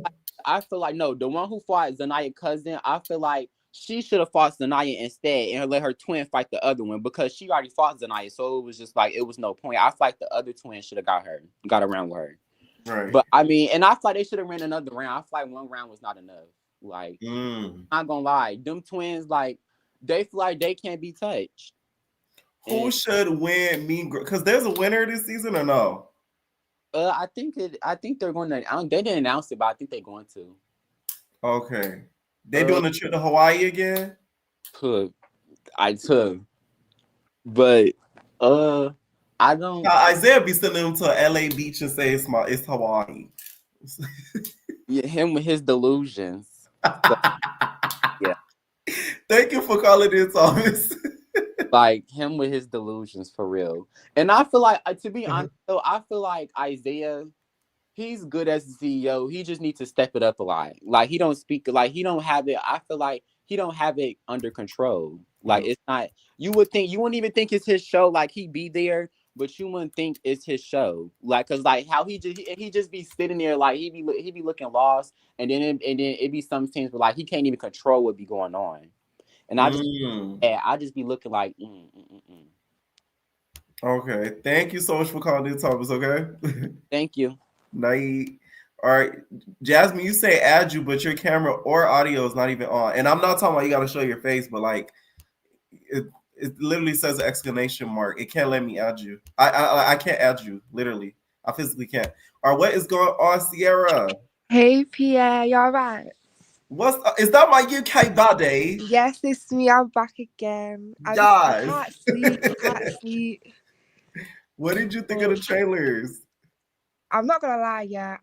I feel like no, the one who fought Zanaya's cousin, I feel like she should have fought Zanaya instead and let her twin fight the other one because she already fought Zanaya, so it was just like it was no point. I feel like the other twin should have got around with her. Right. But I mean, and I feel like they should have ran another round. I feel like one round was not enough. Like, not gonna lie, them twins, like, they feel like they can't be touched. Who should win Mean Girl? Because there's a winner this season or no? I think they're going to. They didn't announce it, but I think they're going to. Okay. They doing the trip to Hawaii again? But I don't. Isaiah be sending them to LA Beach and say it's Hawaii. Yeah, him with his delusions. So, yeah. Thank you for calling in, Thomas. Like him with his delusions for real. And I feel like, to be honest, though, I feel like Isaiah, he's good as a CEO. He just needs to step it up a lot. Like he don't speak, like he don't have it. I feel like he don't have it under control. Like it's not. You wouldn't even think it's his show. Like he'd be there, but you wouldn't think it's his show. Like cause like how he just be sitting there, like he be looking lost, and then it be some things where like he can't even control what be going on. And I just be looking like. Okay, thank you so much for calling in, Thomas. Okay. Thank you. Night. All right, Jasmine, you say add you, but your camera or audio is not even on. And I'm not talking about you got to show your face, but like it literally says an exclamation mark. It can't let me add you. I can't add you. Literally, I physically can't. All right, what is going on, Sierra? Hey Pierre, you alright? Is that my UK buddy? Yes, it's me. I'm back again. I can't sleep. What did you think of the trailers? I'm not gonna lie, yeah.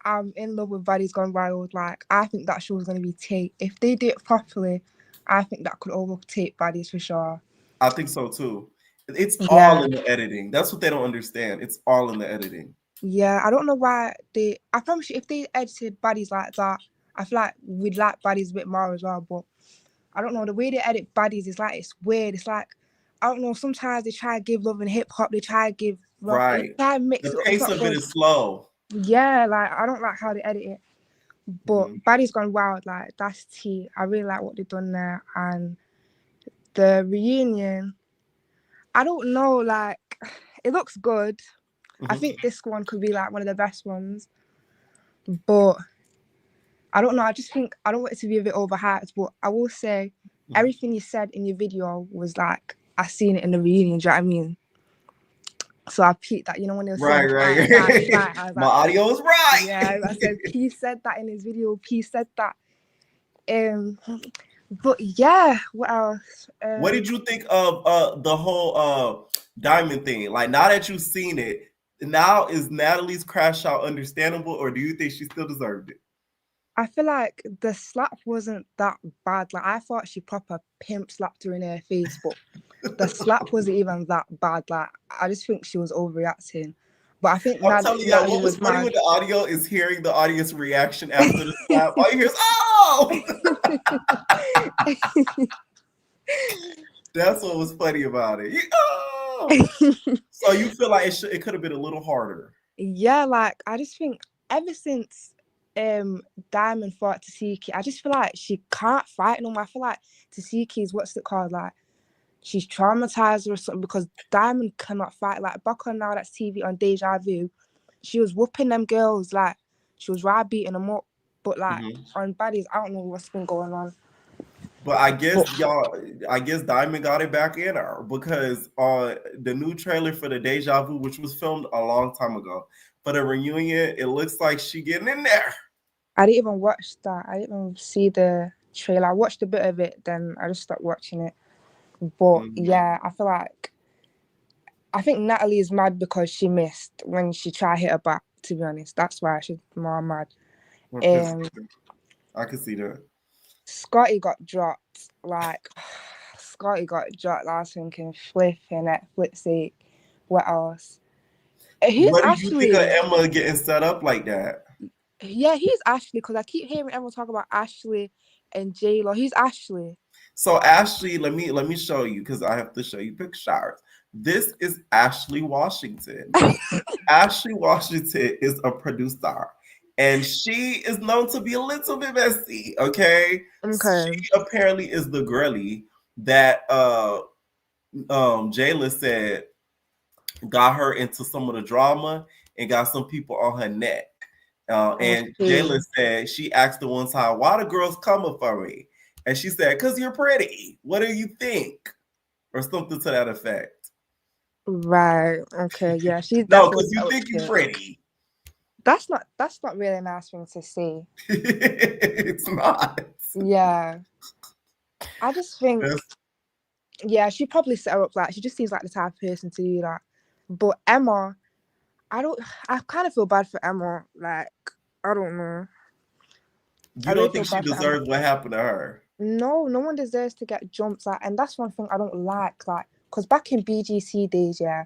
I'm in love with Baddies Gone Wild. Like, I think that show is gonna be take. If they did it properly, I think that could overtake Baddies for sure. I think so too. It's all in the editing. That's what they don't understand. It's all in the editing. Yeah, I don't know why I promise you, if they edited Baddies like that, I feel like we'd like Baddies a bit more as well. But I don't know, the way they edit Baddies is like, it's weird. It's like, I don't know, sometimes they try to give love and hip hop, they try to give rock, right. They try to mix the it pace of it is slow. Yeah, like I don't like how they edit it. But Baddies Gone Wild, like that's tea. I really like what they've done there. And the reunion, I don't know, like it looks good. I think this one could be like one of the best ones. But I don't know, I just think I don't want it to be a bit overhyped, but I will say everything you said in your video was like I seen it in the reunion, do you know what I mean? So I peeped that, when they were saying right. My audio was right. Yeah, I said P said that in his video. P said that. But yeah, what else? What did you think of the whole Diamond thing? Like now that you've seen it, now is Natalie's crash out understandable, or do you think she still deserved it? I feel like the slap wasn't that bad. Like I thought she proper pimp slapped her in her face, but the slap wasn't even that bad. Like I just think she was overreacting. But I think I'm telling you, what was funny with the audio is hearing the audience reaction after the slap. All you hear is "oh." That's what was funny about it. So you feel like it could have been a little harder? Yeah, like I just think ever since Diamond fought Tasiki, I just feel like she can't fight no more. I feel like Tasiki's like she's traumatized or something because Diamond cannot fight. Like back on Now That's TV on Deja Vu, she was whooping them girls, like she was beating them up. But like on Baddies, I don't know what's been going on. But I guess Diamond got it back in her because the new trailer for the Deja Vu, which was filmed a long time ago, for the reunion, it looks like she getting in there. I didn't even watch that. I didn't even see the trailer. I watched a bit of it, then I just stopped watching it. But yeah, I think Natalie is mad because she missed when she tried to hit her back, to be honest. That's why she's more mad. I can see that. Scotty got dropped. Like, Scotty got dropped last week in flipping at Flipsake. What else? What do you think of Emma getting set up like that? Yeah, he's Ashley because I keep hearing everyone talk about Ashley and Jayla. He's Ashley. So Ashley, let me show you because I have to show you pictures. This is Ashley Washington. Ashley Washington is a producer, and she is known to be a little bit messy. Okay, Okay. she apparently is the girly that Jayla said got her into some of the drama and got some people on her neck. And Jayla said she asked her one time, "Why the girls coming for me?" And she said, "Cause you're pretty. What do you think?" Or something to that effect. Right. Okay. Yeah. She's No, definitely because you think you're pretty. That's not really a nice thing to say. It's not. Yeah. I just think, That's- yeah, she probably set her up like she just seems like the type of person to do that. But Emma, I kind of feel bad for Emma. Like, I don't know. You don't think she deserves what happened to her? No, no one deserves to get jumped. Like, and that's one thing I don't like. Like, because back in BGC days, yeah,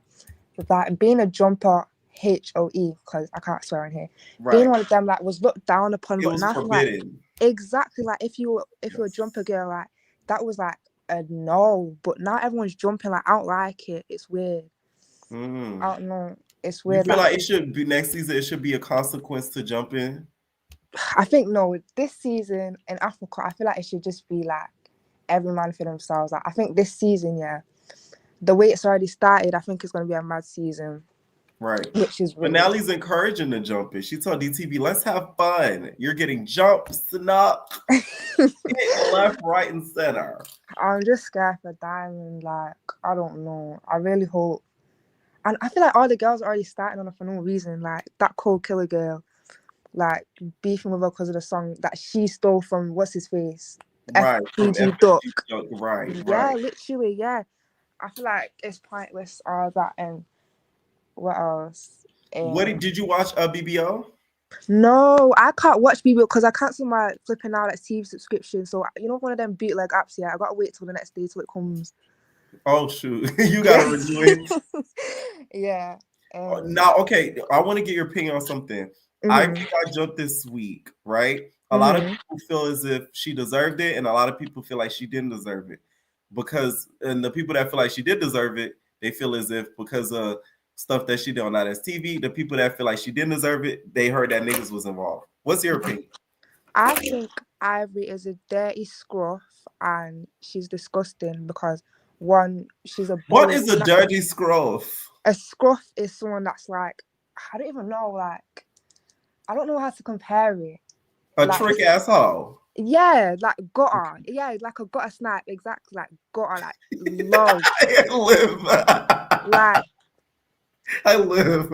that being a jumper, HOE, because I can't swear in here, being one of them like was looked down upon. It But was now, forbidden. like, exactly, like if you were a jumper girl, like that was like a no. But now everyone's jumping. Like, I don't like it. It's weird. I don't know. It's weird. You feel like it should be next season? It should be a consequence to jumping. I think no. This season in Africa, I feel like it should just be like every man for themselves. Like, I think this season, yeah, the way it's already started, I think it's going to be a mad season. Right. Which is But Nally's encouraging the jumping. She told DTV, "Let's have fun. You're getting jumps up, left, right, and center." I'm just scared for Diamond. Like, I don't know. I really hope. And I feel like all the girls are already starting on her for no reason. Like, that Cold Killer girl, like, beefing with her because of the song that she stole from what's his face? Right. FPG Duck. Right. Yeah, literally, yeah. I feel like it's pointless, all that. And what else? What did you watch BBO? No, I can't watch BBO because I cancelled my flipping out TV subscription. So, you know, one of them bootleg apps, yeah, I gotta wait till the next day till it comes. Oh shoot, you gotta review it. Yeah. Now, okay, I want to get your opinion on something. I think I jumped this week, right? A lot of people feel as if she deserved it, and a lot of people feel like she didn't deserve it. And the people that feel like she did deserve it, they feel as if because of stuff that she did on TV, the people that feel like she didn't deserve it, they heard that niggas was involved. What's your opinion? I think Ivory is a dirty scruff and she's disgusting because one, she's a bully. What is a dirty scruff? A scruff is someone that's like, I don't even know, like, I don't know how to compare it. A like, trick asshole. Yeah, like gutter. Yeah, like a gutter snipe, exactly, like gutter, like low. I live. Like I live.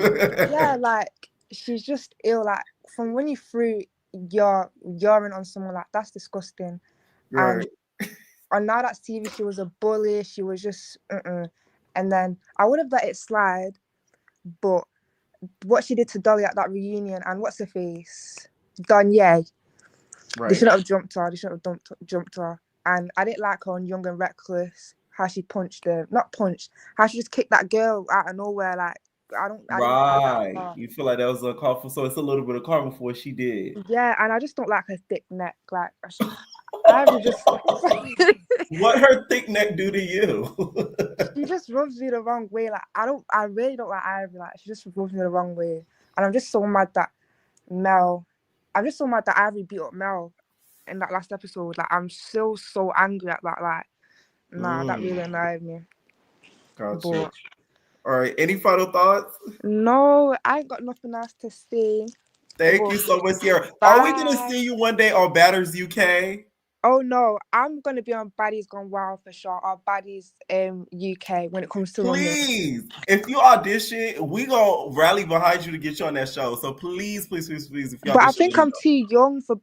Yeah, like she's just ill. Like from when you threw your urine on someone, like that's disgusting. Right. And now that TV, she was a bully. She was just And then I would have let it slide, but what she did to Dolly at that reunion and what's her face, Danye. Right. They shouldn't have jumped her. They shouldn't have jumped her. And I didn't like her on Young and Reckless. How she punched her, not punched. How she just kicked that girl out of nowhere. Like I don't. Right. You feel like that was a call for, so it's a little bit of karma for what she did. Yeah, and I just don't like her thick neck. Like I just. What her thick neck do to you? She just rubs me the wrong way. Like I really don't like Ivy. Like she just rubs me the wrong way, and I'm just so mad that Mel. I'm just so mad that Ivy beat up Mel in that last episode. Like I'm so angry at that. Like nah, that really annoyed me. Gotcha. But, all right. Any final thoughts? No, I ain't got nothing else to say. Thank you so much, Sierra. Are we gonna see you one day on Batters UK? Oh no, I'm gonna be on Baddies Gone Wild for sure, or Baddies UK when it comes to please. If you audition, we gonna rally behind you to get you on that show. So please. If you but I think I'm too young for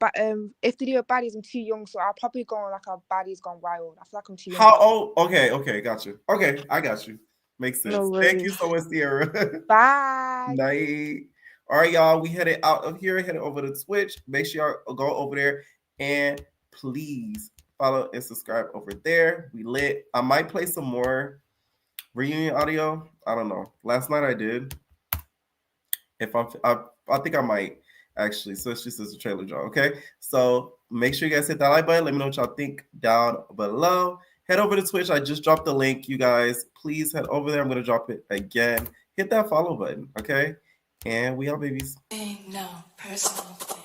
if they do a Baddies, I'm too young, so I'll probably go on like a Baddies Gone Wild. I feel like I'm too young. How old? Okay, got you. Okay, I got you. Makes sense. No Thank you so much, Sierra. Bye. Night. All right, y'all. We headed out of here, headed over to Twitch. Make sure y'all go over there and please follow and subscribe over there. We lit. I might play some more reunion audio. I don't know. Last night I did. I think I might actually. So it's just as a trailer, John. Okay. So Make sure you guys hit that like button. Let me know what y'all think down below. Head over to Twitch. I just dropped the link, you guys. Please head over there. I'm going to drop it again. Hit that follow button, okay? And we out, babies. No personal thing.